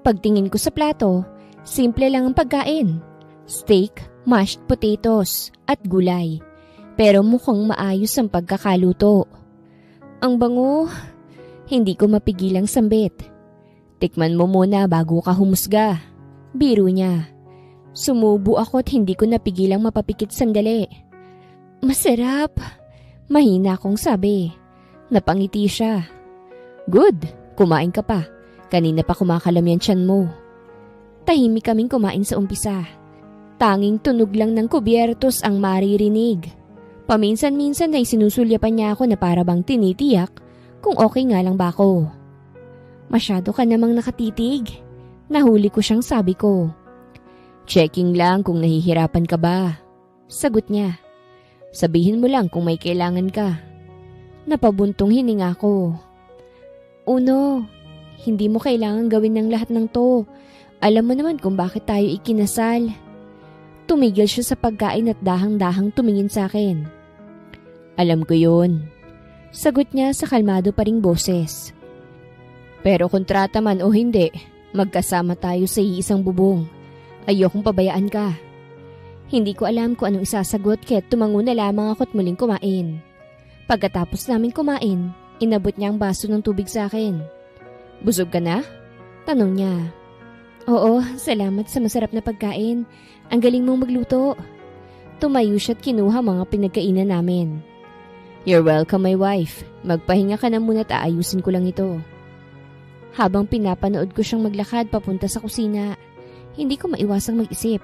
Speaker 1: Pagtingin ko sa plato, simple lang ang pagkain. Steak, mashed potatoes, at gulay. Pero mukhang maayos ang pagkakaluto. Ang bango, hindi ko mapigilang sambit. Tikman mo muna bago ka humusga. Biro niya. Sumubo ako at hindi ko napigilang mapapikit sandali. Masarap. Mahina akong sabi. Napangiti siya. Good, kumain ka pa. Kanina pa kumakalam yan tiyan mo. Tahimik kaming kumain sa umpisa. Tanging tunog lang ng kubyertos ang maririnig. Paminsan-minsan ay sinusulyapan niya ako na para bang tinitiyak kung okay nga lang ba ako. Masyado ka namang nakatitig. Nahuli ko siyang sabi ko. Checking lang kung nahihirapan ka ba. Sagot niya. Sabihin mo lang kung may kailangan ka. Napabuntong hininga ko. Uno, hindi mo kailangan gawin ng lahat ng to. Alam mo naman kung bakit tayo ikinasal. Tumigil siya sa pagkain at dahang-dahang tumingin sa akin. Alam ko yun. Sagot niya sa kalmado pa ring boses. Pero kontrata man o hindi, magkasama tayo sa iisang bubong. Ayokong pabayaan ka. Hindi ko alam kung anong isasagot kaya't tumango na lamang ako at muling kumain. Pagkatapos namin kumain, inabot niya ang baso ng tubig sa akin. Busog ka na? Tanong niya. Oo, salamat sa masarap na pagkain. Ang galing mong magluto. Tumayo siya at kinuha mga pinagkainan namin. You're welcome, my wife. Magpahinga ka na muna at aayusin ko lang ito. Habang pinapanood ko siyang maglakad papunta sa kusina, hindi ko maiwasang mag-isip.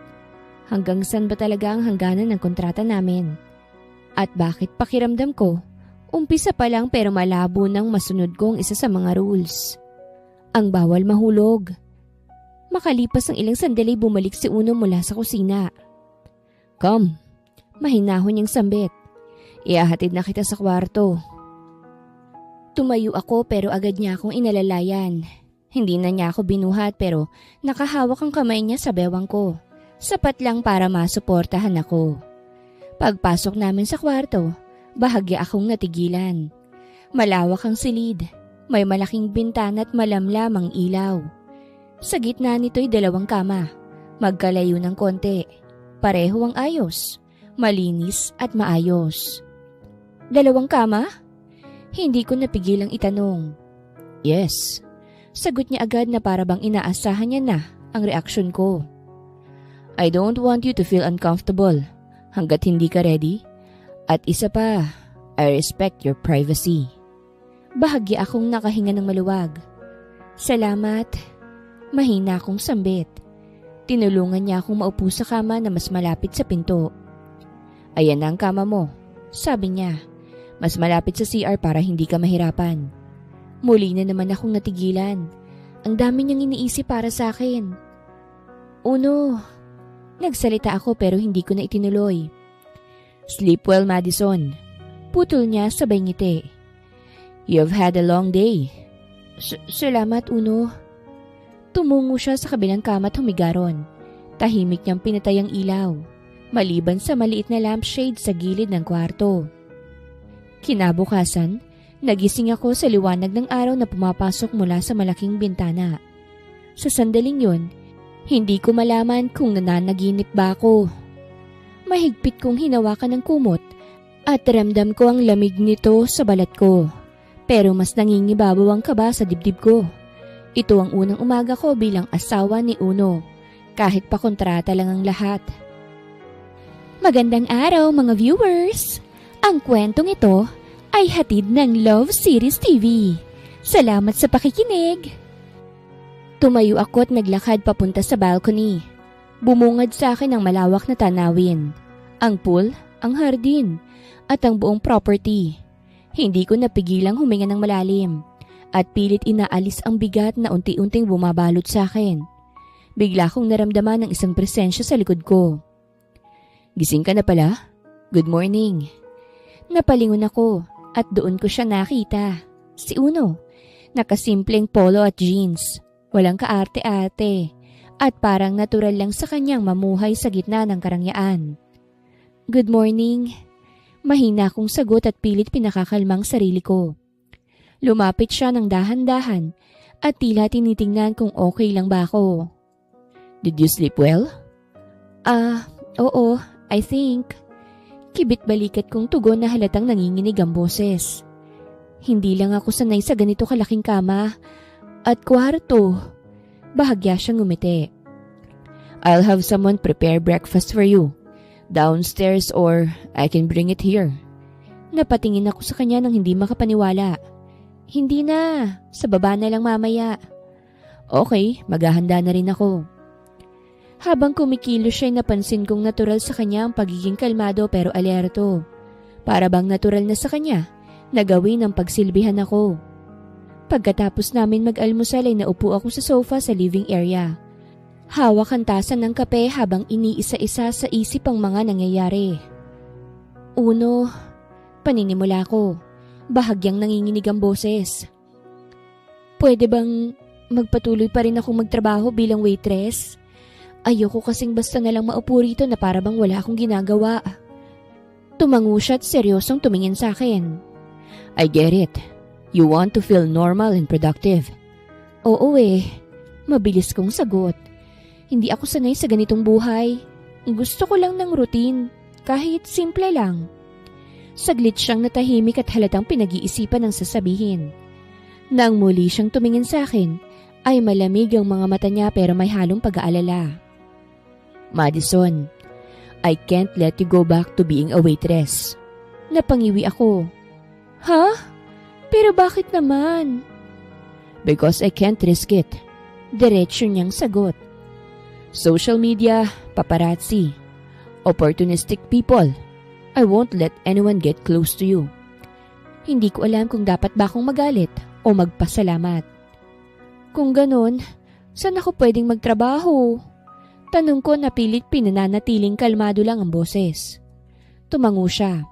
Speaker 1: Hanggang saan ba talaga ang hangganan ng kontrata namin? At bakit pakiramdam ko, umpisa pa lang pero malabo nang masunod ko ang isa sa mga rules. Ang bawal mahulog. Makalipas ang ilang sandali bumalik si Uno mula sa kusina. Come, mahinahon niyang sambit. Iahatid na kita sa kwarto. Tumayo ako pero agad niya akong inalalayan. Hindi na niya ako binuhat pero nakahawak ang kamay niya sa bewang ko. Sapat lang para masuportahan ako. Pagpasok namin sa kwarto, bahagya akong natigilan. Malawak ang silid. May malaking bintana at malamlamang ilaw. Sa gitna nito'y 2 kama, magkalayo ng konti. Pareho ang ayos, malinis at maayos. 2 kama? Hindi ko napigilang itanong. Yes. Sagot niya agad na para bang inaasahan niya na ang reaksyon ko. I don't want you to feel uncomfortable hanggat hindi ka ready. At isa pa, I respect your privacy. Bahagya akong nakahinga ng maluwag. Salamat. Mahina akong sambit. Tinulungan niya akong maupo sa kama na mas malapit sa pinto. Ayan na ang kama mo, sabi niya. Mas malapit sa CR para hindi ka mahirapan. Muli na naman akong natigilan. Ang dami niyang iniisip para sa akin. Uno. Nagsalita ako pero hindi ko na itinuloy. Sleep well, Madison. Putol niya sabay ngiti. You've had a long day. Salamat, Uno. Tumungo siya sa kabilang kama at humigaron. Tahimik niyang pinatay ang ilaw, maliban sa maliit na lampshade sa gilid ng kwarto. Kinabukasan, nagising ako sa liwanag ng araw na pumapasok mula sa malaking bintana. Sa sandaling yun, hindi ko malaman kung nananaginip ba ako. Mahigpit kong hinawakan ng kumot at ramdam ko ang lamig nito sa balat ko. Pero mas nangingibabaw ang kaba sa dibdib ko. Ito ang unang umaga ko bilang asawa ni Uno, kahit pa kontrata lang ang lahat. Magandang araw mga viewers! Ang kwentong ito ay hatid ng Love Series TV. Salamat sa pakikinig! Tumayo ako at naglakad papunta sa balcony. Bumungad sa akin ang malawak na tanawin, ang pool, ang hardin, at ang buong property. Hindi ko napigilang huminga ng malalim at pilit inaalis ang bigat na unti-unting bumabalot sa akin. Bigla kong naramdaman ng isang presensya sa likod ko. Gising ka na pala? Good morning. Napalingon ako at doon ko siya nakita. Si Uno, nakasimpleng polo at jeans, walang kaarte-arte at parang natural lang sa kanyang mamuhay sa gitna ng karangyaan. Good morning. Mahina akong sagot at pilit pinakakalmang sarili ko. Lumapit siya ng dahan-dahan at tila tinitingnan kung okay lang ba ako. Did you sleep well? Oo, I think. Kibit-balikat kong tugon na halatang nanginginig ang boses. Hindi lang ako sanay sa ganito kalaking kama at kwarto. Bahagya siyang ngumiti. I'll have someone prepare breakfast for you. Downstairs or I can bring it here. Napatingin ako sa kanya nang hindi makapaniwala. Hindi na, sa baba na lang mamaya. Okay, maghahanda na rin ako. Habang kumikilos siya, napansin kong natural sa kanya ang pagiging kalmado pero alerto. Para bang natural na sa kanya na gawin ang pagsilbihan ako. Pagkatapos namin mag-almusal ay naupo ako sa sofa sa living area. Hawak ang tasa ng kape habang iniisa-isa sa isip ang mga nangyayari. Uno, paninimula ko. Bahagyang nanginginig ang boses. Pwede bang magpatuloy pa rin akong magtrabaho bilang waitress? Ayoko kasing basta na lang maupo rito na para bang wala akong ginagawa. Tumango siya at seryosong tumingin sa akin. I get it. You want to feel normal and productive. Oo mabilis kong sagot. Hindi ako sanay sa ganitong buhay. Gusto ko lang ng routine, kahit simple lang. Saglit siyang natahimik at halatang pinag-iisipan ang sasabihin. Nang muli siyang tumingin sa akin, ay malamig ang mga mata niya pero may halong pag-aalala. Madison, I can't let you go back to being a waitress. Napangiwi ako. Ha? Pero bakit naman? Because I can't risk it. Diretso niyang sagot. Social media, paparazzi, opportunistic people. I won't let anyone get close to you. Hindi ko alam kung dapat ba akong magalit o magpasalamat. Kung ganon, saan ako pwedeng magtrabaho? Tanong ko na pilit pinananatiling kalmado lang ang boses. Tumango siya.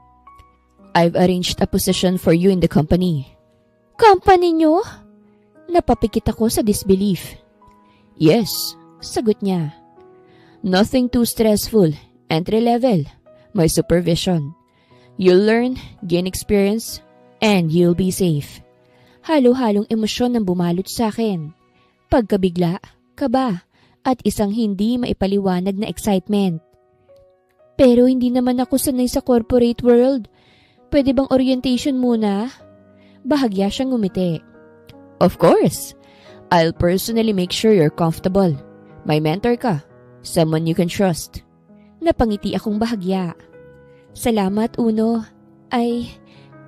Speaker 1: I've arranged a position for you in the company. Company niyo? Napapikit ako sa disbelief. Yes, sagot niya. Nothing too stressful. Entry level. My supervision. You'll learn, gain experience, and you'll be safe. Halo-halong emosyon ang bumalot sa akin. Pagkabigla, kaba, at isang hindi maipaliwanag na excitement. Pero hindi naman ako sanay sa corporate world. Pwede bang orientation muna? Bahagya siyang ngumiti. Of course. I'll personally make sure you're comfortable. May mentor ka. Someone you can trust. Napangiti akong bahagya. Salamat, Uno. I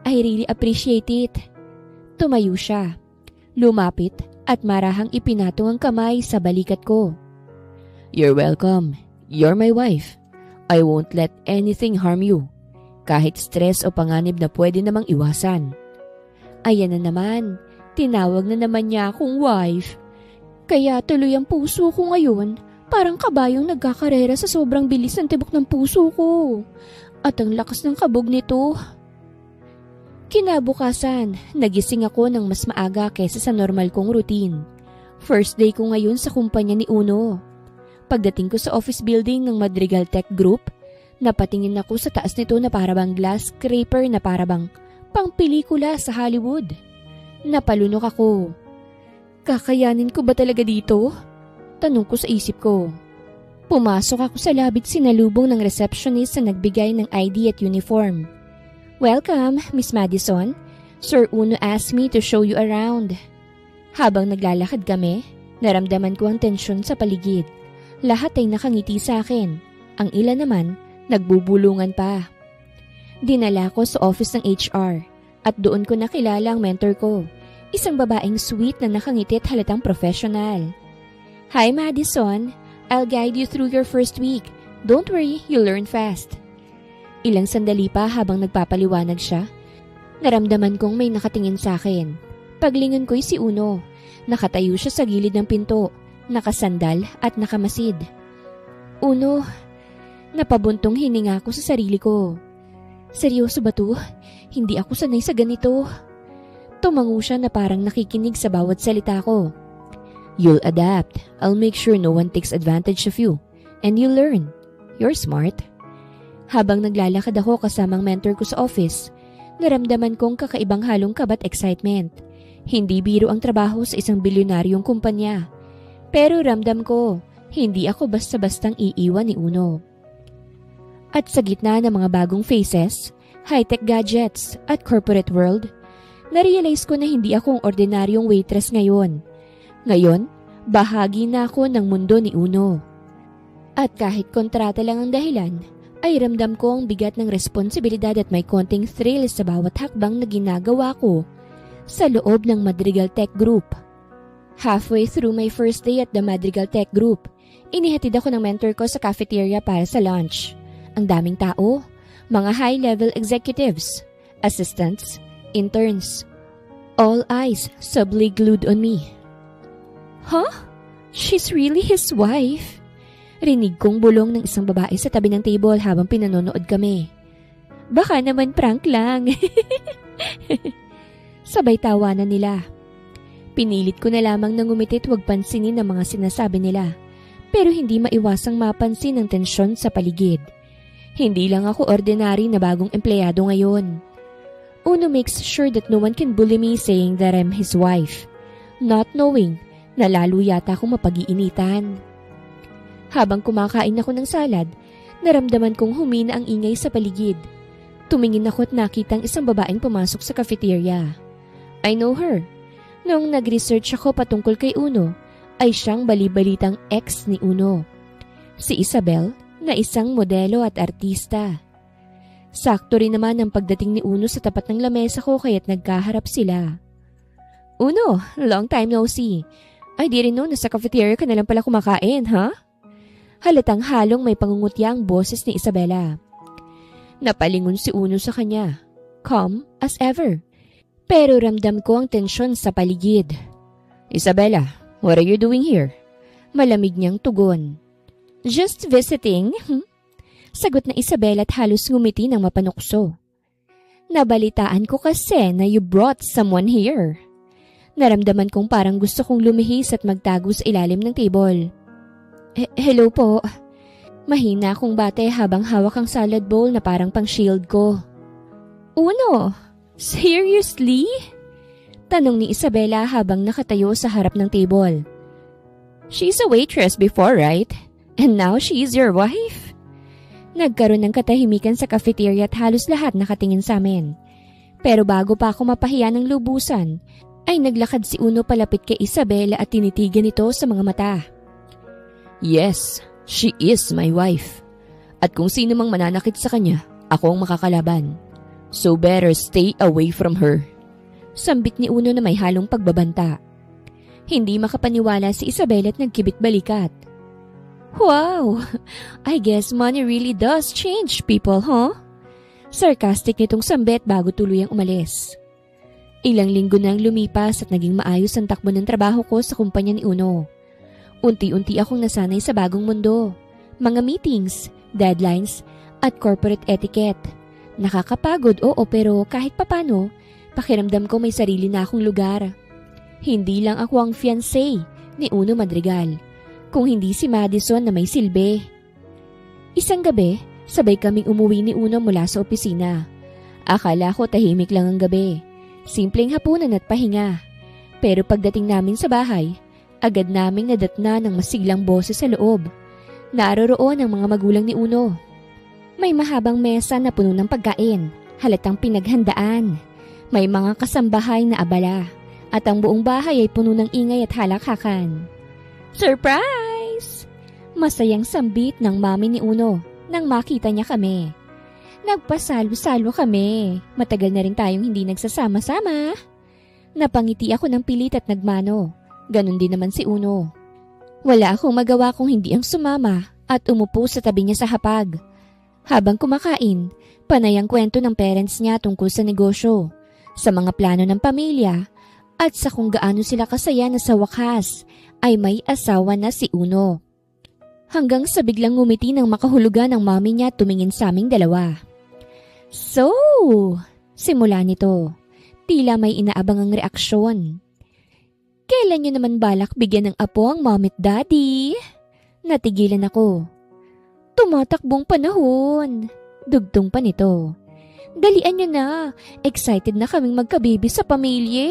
Speaker 1: really appreciate it. Tumayo siya. Lumapit at marahang ipinatong ang kamay sa balikat ko. You're welcome. You're my wife. I won't let anything harm you. Kahit stress o panganib na pwede namang iwasan. Ayan na naman. Tinawag na naman niya akong wife. Kaya tuloy ang puso ko ngayon. Parang kabayong nagkakarera sa sobrang bilis ng tibok ng puso ko. At ang lakas ng kabog nito. Kinabukasan, nagising ako ng mas maaga kaysa sa normal kong routine. First day ko ngayon sa kumpanya ni Uno. Pagdating ko sa office building ng Madrigal Tech Group, napatingin ako sa taas nito na parabang glass scraper na parabang pang pelikula sa Hollywood. Napalunok ako. Kakayanin ko ba talaga dito? Tanong ko sa isip ko. Pumasok ako sa lobby at sinalubong ng receptionist na nagbigay ng ID at uniform. Welcome, Miss Madison. Sir Uno asked me to show you around. Habang naglalakad kami, naramdaman ko ang tensyon sa paligid. Lahat ay nakangiti sa akin. Ang ilan naman, nagbubulungan pa. Dinala ko sa office ng HR at doon ko nakilala ang mentor ko. Isang babaeng sweet na nakangiti at halatang professional. Hi Madison, I'll guide you through your first week. Don't worry, you'll learn fast. Ilang sandali pa habang nagpapaliwanag siya, naramdaman kong may nakatingin sa akin. Paglingon ko'y si Uno. Nakatayo siya sa gilid ng pinto, nakasandal at nakamasid. Uno, napabuntong hininga ko sa sarili ko. Seryoso ba to? Hindi ako sanay sa ganito. Tumango siya na parang nakikinig sa bawat salita ko. You'll adapt. I'll make sure no one takes advantage of you. And you'll learn. You're smart. Habang naglalakad ako kasamang mentor ko sa office, naramdaman kong kakaibang halong kabat excitement. Hindi biro ang trabaho sa isang bilyonaryong kumpanya. Pero ramdam ko, hindi ako basta-bastang iiwan ni Uno. At sa gitna ng mga bagong faces, high-tech gadgets at corporate world, narealize ko na hindi akong ordinaryong waitress ngayon. Ngayon, bahagi na ako ng mundo ni Uno. At kahit kontrata lang ang dahilan, ay ramdam ko ang bigat ng responsibilidad at may konting thrill sa bawat hakbang na ginagawa ko sa loob ng Madrigal Tech Group. Halfway through my first day at the Madrigal Tech Group, inihatid ako ng mentor ko sa cafeteria para sa lunch. Ang daming tao, mga high-level executives, assistants, interns. All eyes subtly glued on me. Huh? She's really his wife? Rinig kong bulong ng isang babae sa tabi ng table habang pinanonood kami. Baka naman prank lang. Sabay tawanan nila. Pinilit ko na lamang na ngumiti at huwag pansinin ang mga sinasabi nila. Pero hindi maiwasang mapansin ang tensyon sa paligid. Hindi lang ako ordinary na bagong empleyado ngayon. Uno makes sure that no one can bully me saying that I'm his wife. Not knowing na lalo yata akong mapag-iinitan. Habang kumakain ako ng salad, naramdaman kong humina ang ingay sa paligid. Tumingin ako at nakitang isang babaeng pumasok sa cafeteria. I know her. Noong nag-research ako patungkol kay Uno, ay siyang balibalitang ex ni Uno. Si Isabel, na isang modelo at artista. Sakto rin naman ang pagdating ni Uno sa tapat ng lamesa ko kaya't nagkaharap sila. Uno, long time no see. I didn't know na sa cafeteria ka na lang pala kumakain, ha? Halatang halong may pangungutya ang boses ni Isabela. Napalingon si Uno sa kanya. Calm as ever. Pero ramdam ko ang tensyon sa paligid. Isabela, what are you doing here? Malamig niyang tugon. Just visiting. Sagot na Isabela at halos ngumiti ng mapanukso. Nabalitaan ko kasi na you brought someone here. Naramdaman kong parang gusto kong lumihis at magtago sa ilalim ng table. Hello po. Mahina akong bate habang hawak ang salad bowl na parang pang shield ko. Uno, seriously? Tanong ni Isabela habang nakatayo sa harap ng table. She's a waitress before, right? And now she's your wife? Nagkaroon ng katahimikan sa cafeteria at halos lahat nakatingin sa amin. Pero bago pa ako mapahiya ng lubusan, ay naglakad si Uno palapit kay Isabela at tinitigan ito sa mga mata. Yes, she is my wife. At kung sino mang mananakit sa kanya, ako ang makakalaban. So better stay away from her. Sambit ni Uno na may halong pagbabanta. Hindi makapaniwala si Isabela at nagkibit balikat. Wow! I guess money really does change people, huh? Sarcastic nitong sambit bago tuluyang umalis. Ilang linggo nang lumipas at naging maayos ang takbo ng trabaho ko sa kumpanya ni Uno. Unti-unti akong nasanay sa bagong mundo. Mga meetings, deadlines, at corporate etiquette. Nakakapagod, oo, pero kahit papano, pakiramdam ko may sarili na akong lugar. Hindi lang ako ang fiancé ni Uno Madrigal, kung hindi si Madison na may silbi. Isang gabi, sabay kaming umuwi ni Uno mula sa opisina. Akala ko tahimik lang ang gabi. Simpleng hapunan at pahinga. Pero pagdating namin sa bahay, agad naming nadatna ng masiglang boses sa loob. Naroroon ang mga magulang ni Uno. May mahabang mesa na puno ng pagkain, halatang pinaghandaan. May mga kasambahay na abala, at ang buong bahay ay puno ng ingay at halakhakan. Surprise! Masayang sambit ng mami ni Uno nang makita niya kami. Nagpasalo-salo kami. Matagal na rin tayong hindi nagsasama-sama. Napangiti ako ng pilit at nagmano. Ganon din naman si Uno. Wala akong magawa kung hindi ang sumama at umupo sa tabi niya sa hapag. Habang kumakain, panay ang kwento ng parents niya tungkol sa negosyo, sa mga plano ng pamilya, at sa kung gaano sila kasaya na sa wakas ay may asawa na si Uno. Hanggang sa biglang ngumiti ng makahulugan ang mami niya tumingin sa aming dalawa. So, simula nito, tila may inaabang ang reaksyon. Kailan niyo naman balak bigyan ng apo ang mom at daddy? Natigilan ako. Tumatakbong panahon. Dugtong pa nito. Dalian niyo na. Excited na kaming magkabibi sa pamilya.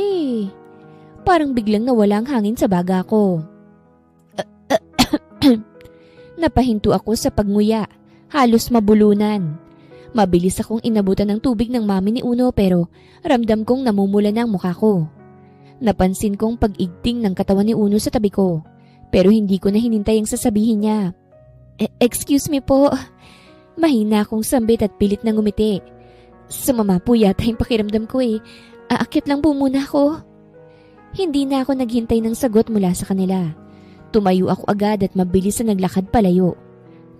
Speaker 1: Parang biglang nawala ang hangin sa baga ko. Napahinto ako sa pagnguya. Halos mabulunan. Mabilis akong inabutan ng tubig ng mami ni Uno pero ramdam kong namumula na ang mukha ko. Napansin kong pag-igting ng katawan ni Uno sa tabi ko pero hindi ko na hinintay ang sasabihin niya. Excuse me po. Mahina akong sambit at pilit na ngumiti. Sumama po yata yung pakiramdam ko eh. Aakit lang po muna ako. Hindi na ako naghintay ng sagot mula sa kanila. Tumayo ako agad at mabilis na naglakad palayo.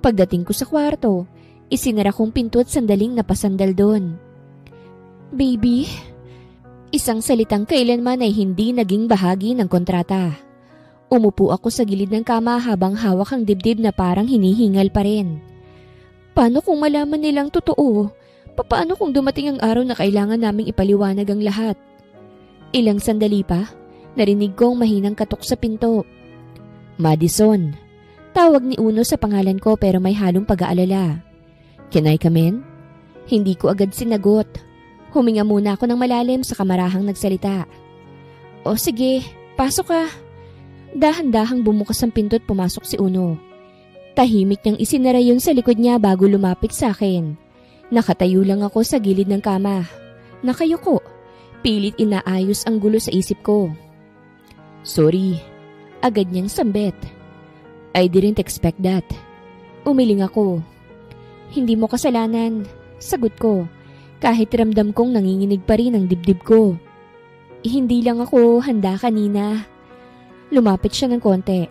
Speaker 1: Pagdating ko sa kwarto, isinara kong pinto at sandaling napasandal doon. Baby, isang salitang kailanman ay hindi naging bahagi ng kontrata. Umupo ako sa gilid ng kama habang hawak ang dibdib na parang hinihingal pa rin. Paano kung malaman nilang totoo? Paano kung dumating ang araw na kailangan naming ipaliwanag ang lahat? Ilang sandali pa, narinig kong mahinang katok sa pinto. Madison. Tawag ni Uno sa pangalan ko pero may halong pag-aalala. Can I come in? Hindi ko agad sinagot. Huminga muna ako ng malalim sa kamarahang nagsalita. O sige, pasok ka. Dahan-dahang bumukas ang pinto at pumasok si Uno. Tahimik niyang isinara yun sa likod niya bago lumapit sa akin. Nakatayo lang ako sa gilid ng kama. Nakayuko. Pilit inaayos ang gulo sa isip ko. Sorry. Agad niyang sambit. I didn't expect that. Umiling ako. Hindi mo kasalanan. Sagot ko. Kahit ramdam kong nanginginig pa rin ang dibdib ko. Hindi lang ako handa kanina. Lumapit siya ng konti,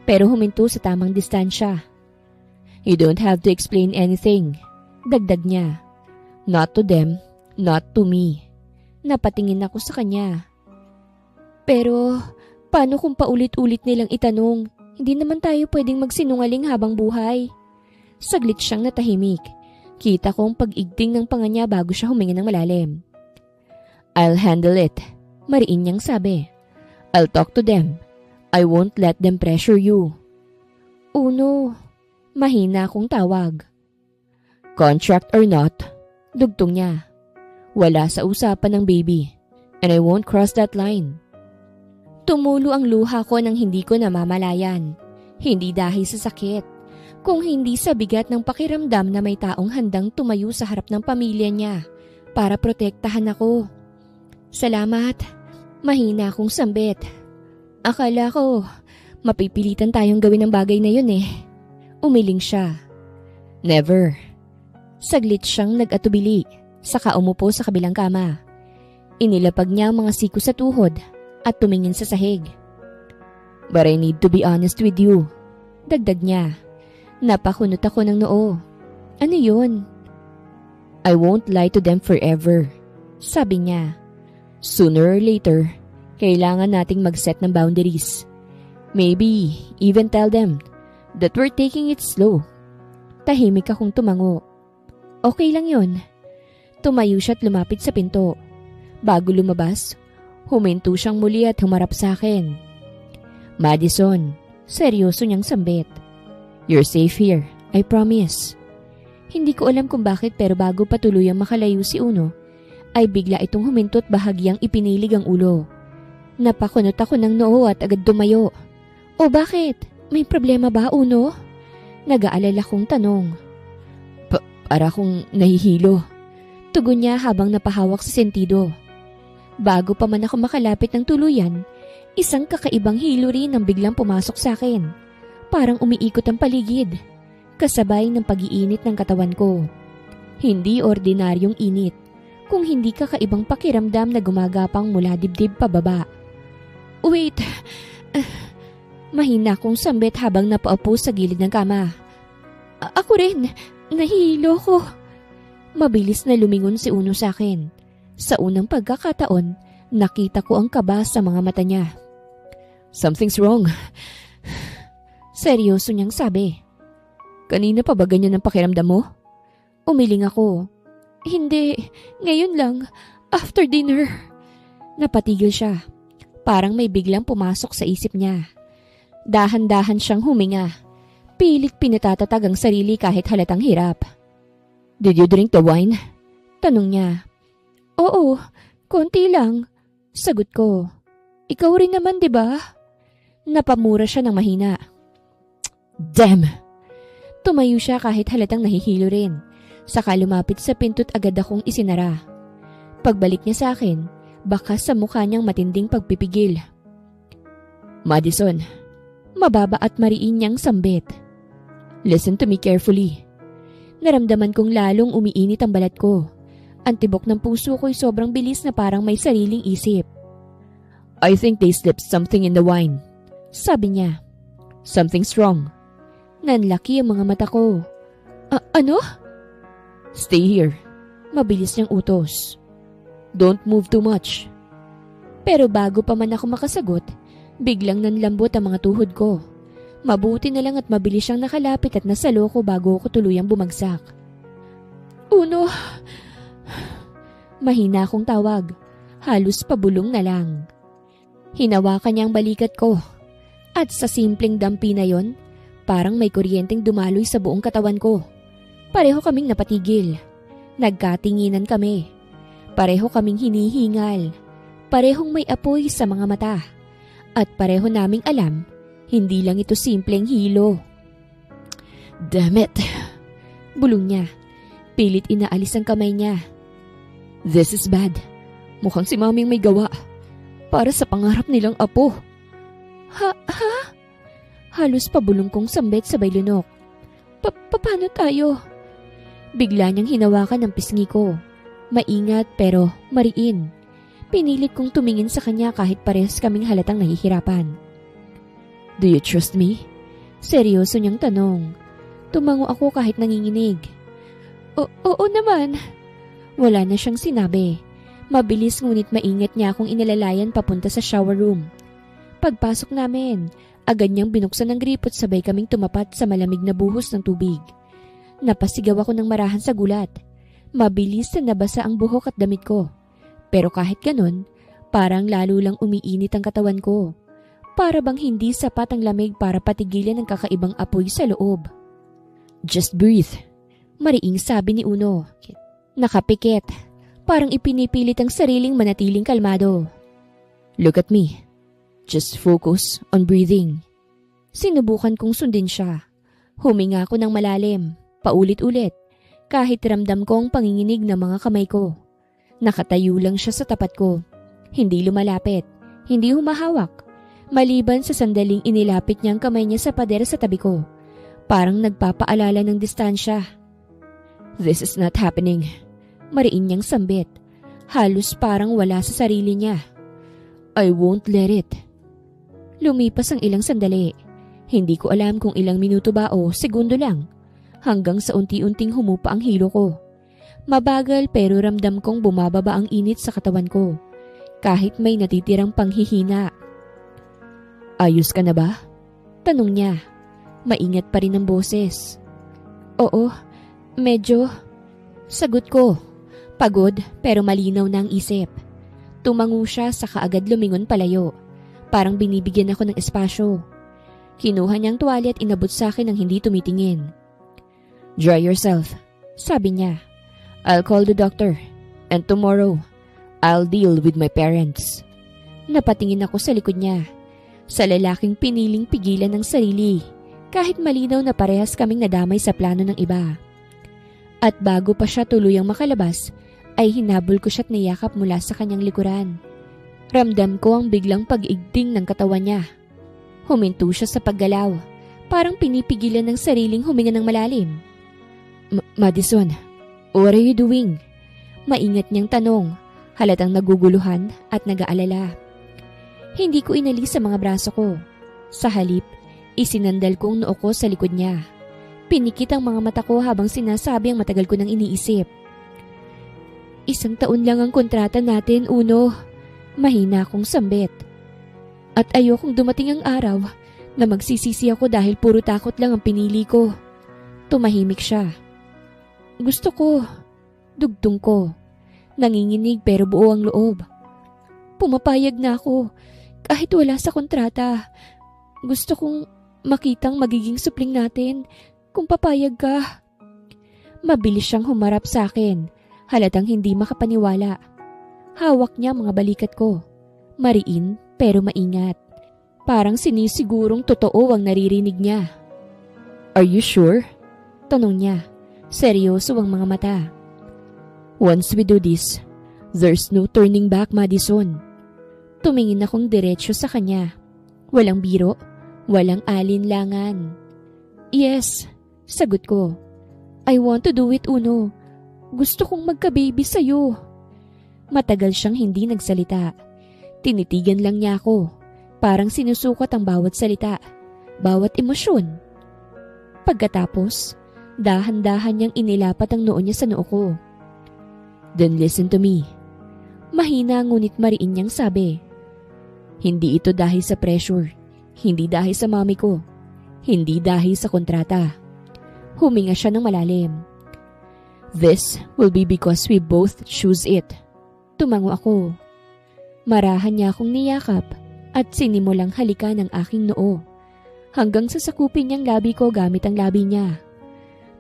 Speaker 1: pero huminto sa tamang distansya. You don't have to explain anything. Dagdag niya. Not to them, not to me. Napatingin ako sa kanya. Pero, paano kung paulit-ulit nilang itanong? Hindi naman tayo pwedeng magsinungaling habang buhay. Saglit siyang natahimik. Kita ko ang pag-igting ng panga niya bago siya huminga ng malalim. I'll handle it. Mariin niyang sabi. I'll talk to them. I won't let them pressure you. Uno. Mahina akong tawag. Contract or not, dugtong niya. Wala sa usapan ng baby. And I won't cross that line. Tumulo ang luha ko nang hindi ko namamalayan. Hindi dahil sa sakit, kung hindi sa bigat ng pakiramdam na may taong handang tumayo sa harap ng pamilya niya para protektahan ako. Salamat. Mahina akong sambit. Akala ko, mapipilitan tayong gawin ang bagay na yun eh. Umiling siya. Never. Saglit siyang nag-atubili, saka umupo sa kabilang kama. Inilapag niya ang mga siko sa tuhod at tumingin sa sahig. But I need to be honest with you. Dagdag niya. Napakunot ako ng noo. Ano yun? I won't lie to them forever. Sabi niya. Sooner or later, kailangan nating mag-set ng boundaries. Maybe even tell them that we're taking it slow. Tahimik akong tumango. Okay lang yun. Tumayo siya at lumapit sa pinto. Bago lumabas, huminto siyang muli at humarap sa akin. Madison, seryoso niyang sambit. You're safe here, I promise. Hindi ko alam kung bakit pero bago pa tuluyang makalayo si Uno, ay bigla itong huminto at bahagyang ipinilig ang ulo. Napakunot ako ng noo at agad tumayo. O bakit? May problema ba, Uno? Nag-aalala kong tanong. Para kong nahihilo. Tugon niya habang napahawak sa sentido. Bago pa man ako makalapit ng tuluyan, isang kakaibang hilo rin ang biglang pumasok sa akin. Parang umiikot ang paligid, kasabay ng pag-iinit ng katawan ko. Hindi ordinaryong init, kung hindi kakaibang pakiramdam na gumagapang mula dibdib pababa. Wait, mahina akong sambit habang napaupo sa gilid ng kama. Ako rin, nahihilo ko. Mabilis na lumingon si Uno sa akin. Sa unang pagkakataon, nakita ko ang kaba sa mga mata niya. Something's wrong. Seryoso niyang sabi. Kanina pa ba ganyan ang pakiramdam mo? Umiling ako. Hindi, ngayon lang, after dinner. Napatigil siya. Parang may biglang pumasok sa isip niya. Dahan-dahan siyang huminga. Pilit pinatatatag ang sarili kahit halatang hirap. Did you drink the wine? Tanong niya. Oo, konti lang. Sagot ko. Ikaw rin naman, di ba? Napamura siya ng mahina. Damn! Tumayo siya kahit halatang nahihilo rin. Saka lumapit sa pinto't agad akong isinara. Pagbalik niya sa akin, bakas sa mukha niyang matinding pagpipigil. Madison, mababa at mariin niyang sambit. Listen to me carefully. Naramdaman kong lalong umiinit ang balat ko. Ang tibok ng puso ko'y sobrang bilis na parang may sariling isip. I think they slipped something in the wine. Sabi niya. Something's wrong. Nanlaki ang mga mata ko. Ano? Stay here. Mabilis niyang utos. Don't move too much. Pero bago pa man ako makasagot, biglang nanlambot ang mga tuhod ko. Mabuti na lang at mabilis siyang nakalapit at nasalo ko bago ako tuluyang bumagsak. Uno! Mahina akong tawag. Halos pabulong na lang. Hinawakan niya ang balikat ko. At sa simpleng dampi na yon, parang may kuryenteng dumaloy sa buong katawan ko. Pareho kaming napatigil. Nagkatinginan kami. Pareho kaming hinihingal. Parehong may apoy sa mga mata. At pareho naming alam, hindi lang ito simpleng hilo. Damn it! Bulong niya. Pilit inaalis ang kamay niya. This is bad. Mukhang si Maming may gawa. Para sa pangarap nilang apo. Ha? Halos pabulong kong sambit sabay lunok. Paano tayo? Bigla niyang hinawakan ang pisngi ko. Maingat pero mariin. Pinilit kong tumingin sa kanya kahit parehas kaming halatang nahihirapan. Do you trust me? Seryoso niyang tanong. Tumango ako kahit nanginginig. Oo naman. Wala na siyang sinabi. Mabilis ngunit maingat niya akong inalalayan papunta sa shower room. Pagpasok namin, agad niyang binuksan ang gripot sabay kaming tumapat sa malamig na buhos ng tubig. Napasigaw ako ng marahan sa gulat. Mabilis na nabasa ang buhok at damit ko. Pero kahit ganun, parang lalo lang umiinit ang katawan ko. Para bang hindi sapat ang lamig para patigilan ang kakaibang apoy sa loob. Just breathe. Mariing sabi ni Uno. Nakapikit. Parang ipinipilit ang sariling manatiling kalmado. Look at me. Just focus on breathing. Sinubukan kong sundin siya. Huminga ako ng malalim, paulit-ulit, kahit ramdam ko ang panginginig ng mga kamay ko. Nakatayo lang siya sa tapat ko. Hindi lumalapit, hindi humahawak. Maliban sa sandaling inilapit niya ang kamay niya sa pader sa tabi ko. Parang nagpapaalala ng distansya. This is not happening. Mariin niyang sambit. Halos parang wala sa sarili niya. I won't let it. Lumipas ang ilang sandali. Hindi ko alam kung ilang minuto ba o segundo lang. Hanggang sa unti-unting humupa ang hilo ko. Mabagal pero ramdam kong bumababa ang init sa katawan ko. Kahit may natitirang panghihina. Ayos ka na ba? Tanong niya. Maingat pa rin ang boses. Oo, medyo. Sagot ko. Pagod pero malinaw na ang isip. Tumango siya sa kaagad lumingon palayo. Parang binibigyan ako ng espasyo. Kinuha niyang tuwalya at inabot sa akin nang hindi tumitingin. Dry yourself, sabi niya. I'll call the doctor. And tomorrow, I'll deal with my parents. Napatingin ako sa likod niya. Sa lalaking piniling pigilan ng sarili. Kahit malinaw na parehas kaming nadamay sa plano ng iba. At bago pa siya tuluyang makalabas, ay hinabol ko siya't niyakap mula sa kanyang likuran. Ramdam ko ang biglang pag-igting ng katawan niya. Huminto siya sa paggalaw, parang pinipigilan ng sariling huminga ng malalim. Madison, what are you doing? Maingat niyang tanong, halatang naguguluhan at nag-aalala. Hindi ko inalis sa mga braso ko. Sa halip, isinandal ko ang noo ko sa likod niya. Pinikit ang mga mata ko habang sinasabi ang matagal ko nang iniisip. 1 taon lang ang kontrata natin, Uno. Mahina akong sambit. At ayokong dumating ang araw na magsisisi ako dahil puro takot lang ang pinili ko. Tumahimik siya. Gusto ko. Dugtong ko. Nanginginig pero buo ang loob. Pumapayag na ako kahit wala sa kontrata. Gusto kong makitang magiging supling natin kung papayag ka. Mabilis siyang humarap sa akin, halatang hindi makapaniwala. Hawak niya mga balikat ko. Mariin pero maingat. Parang sinisigurong totoo ang naririnig niya. Are you sure? Tanong niya. Seryoso ang mga mata. Once we do this, there's no turning back, Madison. Tumingin akong diretsyo sa kanya. Walang biro, walang alinlangan. Yes, sagot ko. I want to do it, Uno. Gusto kong magka-baby sa'yo. Matagal siyang hindi nagsalita. Tinitigan lang niya ako. Parang sinusukat ang bawat salita, bawat emosyon. Pagkatapos, dahan-dahan niyang inilapat ang noo niya sa noo ko. Then listen to me. Mahina ngunit mariin niyang sabi. Hindi ito dahil sa pressure. Hindi dahil sa mami ko. Hindi dahil sa kontrata. Huminga siya ng malalim. This will be because we both choose it. Tumango ako. Marahan niya akong niyakap at sinimulang halikan ang aking noo. Hanggang sa sakupin niyang labi ko gamit ang labi niya.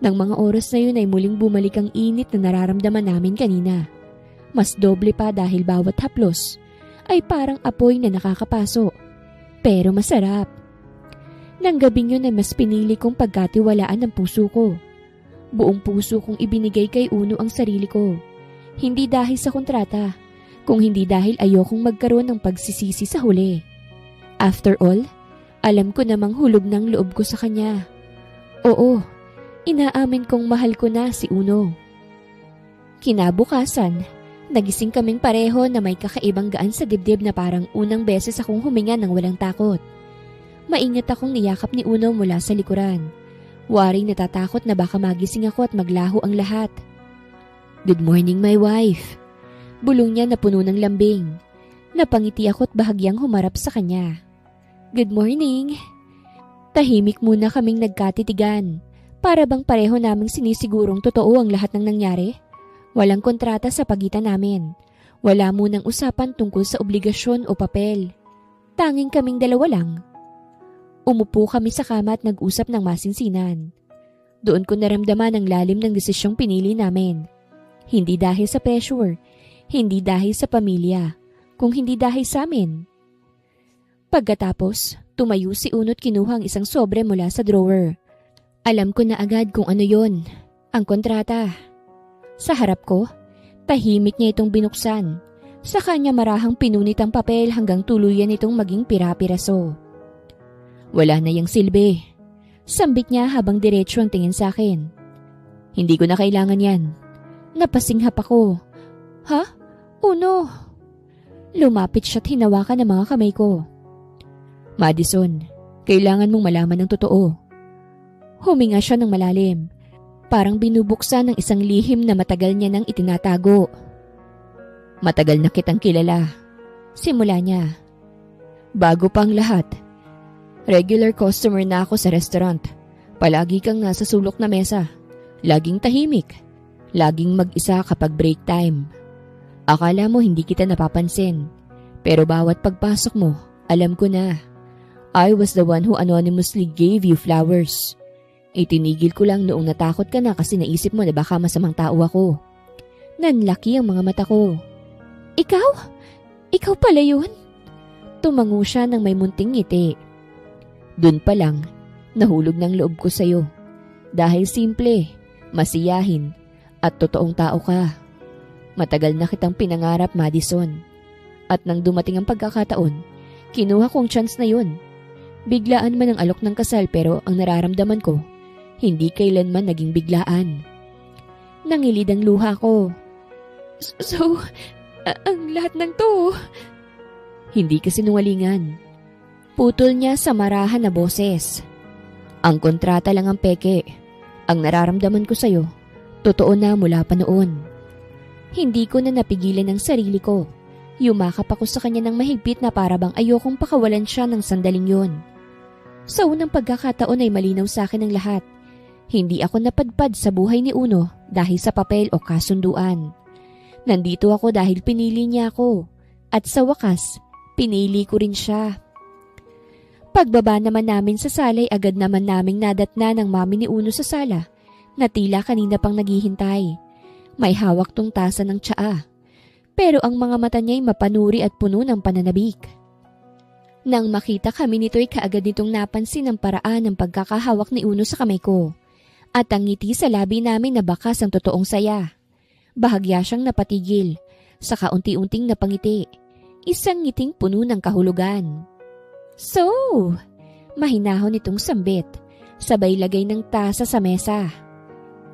Speaker 1: Nang mga oras na yun ay muling bumalik ang init na nararamdaman namin kanina. Mas doble pa dahil bawat haplos ay parang apoy na nakakapaso. Pero masarap. Nang gabing yun ay mas pinili kong pagkatiwalaan ng puso ko. Buong puso kong ibinigay kay Uno ang sarili ko. Hindi dahil sa kontrata, kung hindi dahil ayokong magkaroon ng pagsisisi sa huli. After all, alam ko namang hulog ng loob ko sa kanya. Oo, inaamin kong mahal ko na si Uno. Kinabukasan, nagising kaming pareho na may kakaibang gaan sa dibdib na parang unang beses akong huminga ng walang takot. Maingat akong niyakap ni Uno mula sa likuran. Waring natatakot na baka magising ako at maglaho ang lahat. Good morning, my wife. Bulong niya na puno ng lambing. Napangiti ako at bahagyang humarap sa kanya. Good morning. Tahimik muna kaming nagkatitigan. Para bang pareho naming sinisigurong totoo ang lahat ng nangyari. Walang kontrata sa pagitan namin. Wala munang usapan tungkol sa obligasyon o papel. Tanging kaming dalawa lang. Umupo kami sa kama at nag-usap ng masinsinan. Doon ko naramdaman ang lalim ng desisyong pinili namin. Hindi dahil sa pressure, Hindi dahil sa pamilya, kung hindi dahil sa amin. Pagkatapos, tumayo si Uno at kinuha ang isang sobre mula sa drawer. Alam ko na agad kung ano yon, ang kontrata. Sa harap ko, tahimik niya itong binuksan. Sa kanya marahang pinunit ang papel hanggang tuluyan itong maging pira-piraso. Wala na yang silbi. Sambit niya habang diretso ang tingin sa akin. Hindi ko na kailangan yan. Napasinghap ako. Ha? Uno? Lumapit siya't hinawakan ang mga kamay ko. Madison, kailangan mong malaman ng totoo. Huminga siya ng malalim. Parang binubuksan ng isang lihim na matagal niya nang itinatago. Matagal na kitang kilala. Simula niya. Bago pa ang lahat. Regular customer na ako sa restaurant. Palagi kang nasa sulok na mesa. Laging tahimik. Laging mag-isa kapag break time. Akala mo hindi kita napapansin. Pero bawat pagpasok mo, alam ko na. I was the one who anonymously gave you flowers. Itinigil ko lang noong natakot ka na kasi naisip mo na baka masamang tao ako. Nanlaki ang mga mata ko. Ikaw? Ikaw pala yun? Tumango siya ng may munting ngiti. Dun pa lang, nahulog ng loob ko sa'yo. Dahil simple, masiyahin, at totoong tao ka. Matagal na kitang pinangarap, Madison. At nang dumating ang pagkakataon, kinuha kong chance na yun. Biglaan man ang alok ng kasal pero ang nararamdaman ko, hindi kailanman naging biglaan. Nangilid ang luha ko. So, ang lahat ng to? Hindi kasi sinungalingan. Putol niya sa marahan na boses. Ang kontrata lang ang peke. Ang nararamdaman ko sa'yo, totoo na mula pa noon. Hindi ko na napigilan ang sarili ko. Yumakap ako sa kanya ng mahigpit na parabang ayokong pakawalan siya ng sandaling yon. Sa unang pagkakataon ay malinaw sa akin ang lahat. Hindi ako napadpad sa buhay ni Uno dahil sa papel o kasunduan. Nandito ako dahil pinili niya ako. At sa wakas, pinili ko rin siya. Pagbaba naman namin sa sala ay agad naman naming nadatna ng mami ni Uno sa sala na tila kanina pang naghihintay. May hawak tong tasa ng tsaa. Pero ang mga mata niya ay mapanuri at puno ng pananabik. Nang makita kami nito ay kaagad nitong napansin ang paraan ng pagkakahawak ni Uno sa kamay ko. At ang ngiti sa labi namin na bakas ang totoong saya. Bahagya siyang napatigil, saka unti-unting napangiti. Isang ngiting puno ng kahulugan. So, mahinahon itong sambit, sabay lagay ng tasa sa mesa.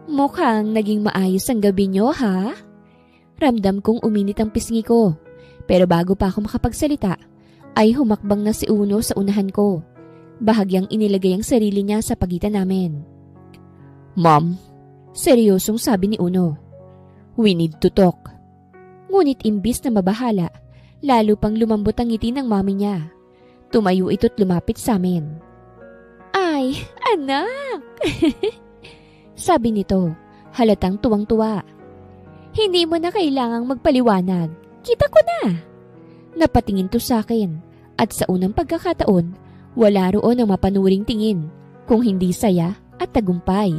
Speaker 1: Mukhang naging maayos ang gabi niyo, ha? Ramdam kong uminit ang pisngi ko, pero bago pa ako makapagsalita, ay humakbang na si Uno sa unahan ko. Bahagyang inilagay ang sarili niya sa pagitan namin. Mom, seryosong sabi ni Uno. We need to talk. Ngunit imbis na mabahala, lalo pang lumambot ang ngiti ng mami niya. Tumayo ito't lumapit sa amin. Ay, anak! Sabi nito, halatang tuwang-tuwa. Hindi mo na kailangang magpaliwanag. Kita ko na. Napatingin to sa akin at sa unang pagkakataon, wala roon ang mapanuring tingin kung hindi saya at tagumpay.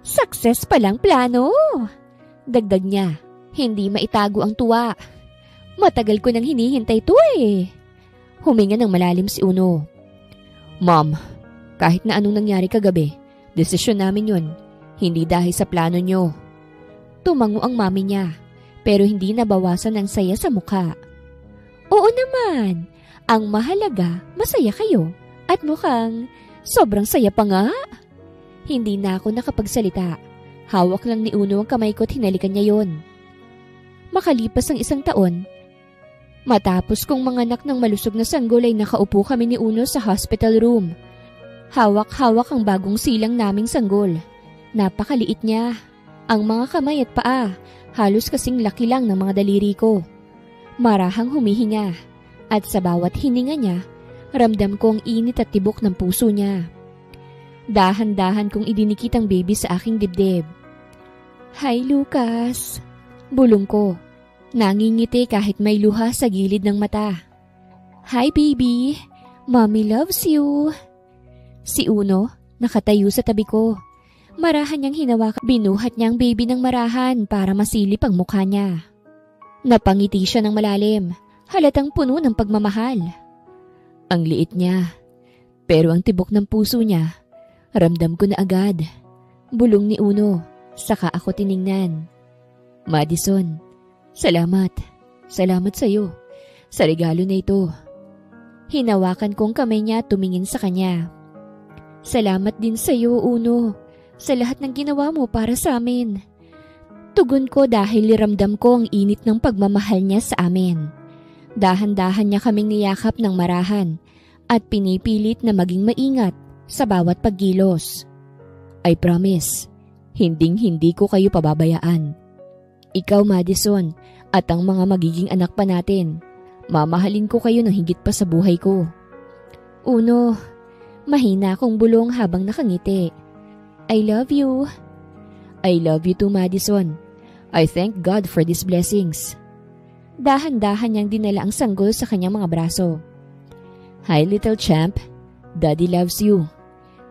Speaker 1: Success palang plano! Dagdag niya, hindi maitago ang tuwa. Matagal ko nang hinihintay to eh. Huminga ng malalim si Uno. Mom, kahit na anong nangyari kagabi, desisyon namin yun. Hindi dahil sa plano nyo. Tumango ang mami niya, pero hindi nabawasan ang saya sa mukha. Oo naman, ang mahalaga, masaya kayo. At mukhang sobrang saya pa nga. Hindi na ako nakapagsalita. Hawak lang ni Uno ang kamay ko at hinalikan niya yon. Makalipas ang 1 taon, matapos kong manganak ng malusog na sanggol ay nakaupo kami ni Uno sa hospital room. Hawak-hawak ang bagong silang naming sanggol. Napakaliit niya. Ang mga kamay at paa, halos kasing laki lang ng mga daliri ko. Marahang humihinga. At sa bawat hininga niya, ramdam ko ang init at tibok ng puso niya. Dahan-dahan kong idinikit ang baby sa aking dibdib. Hi, Lucas. Bulong ko. Nangingiti kahit may luha sa gilid ng mata. Hi, baby. Mommy loves you. Si Uno, nakatayo sa tabi ko. Marahan niyang hinawakan. Binuhat niya ang baby ng marahan para masilip ang mukha niya. Napangiti siya ng malalim, halatang puno ng pagmamahal. Ang liit niya, pero ang tibok ng puso niya, ramdam ko na agad. Bulong ni Uno, saka ako tiningnan. Madison, salamat. Salamat sa'yo, sa regalo na ito. Hinawakan kong kamay niya tumingin sa kanya. Salamat din sa'yo, Uno, sa lahat ng ginawa mo para sa amin. Tugon ko dahil ramdam ko ang init ng pagmamahal niya sa amin. Dahan-dahan niya kaming niyakap ng marahan at pinipilit na maging maingat sa bawat paggilos. I promise, hinding-hindi ko kayo pababayaan. Ikaw, Madison, at ang mga magiging anak pa natin, mamahalin ko kayo ng higit pa sa buhay ko. Uno, mahina akong bulong habang nakangiti. I love you. I love you too, Madison. I thank God for these blessings. Dahan-dahan niyang dinala ang sanggol sa kanyang mga braso. Hi, little champ. Daddy loves you.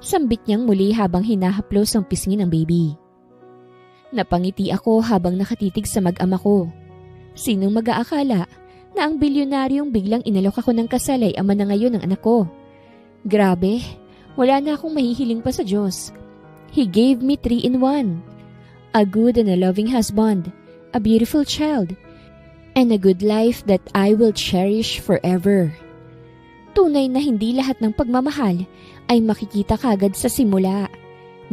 Speaker 1: Sambit niyang muli habang hinahaplos ang pisngi ng baby. Napangiti ako habang nakatitig sa mag-ama ko. Sinong mag-aakala na ang bilyonaryong biglang inalok ako ng kasal ay ama na ngayon ng anak ko? Grabe, wala na akong mahihiling pa sa Diyos. He gave me 3 in 1. A good and a loving husband, a beautiful child, and a good life that I will cherish forever. Tunay na hindi lahat ng pagmamahal ay makikita kagad sa simula.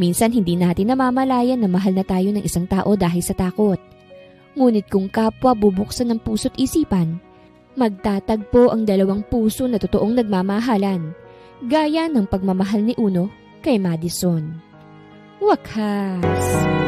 Speaker 1: Minsan hindi natin namamalayan na mahal na tayo ng isang tao dahil sa takot. Ngunit kung kapwa bubuksan ng puso't isipan, magtatagpo ang dalawang puso na totoong nagmamahalan, gaya ng pagmamahal ni Uno kay Madison. Wakas!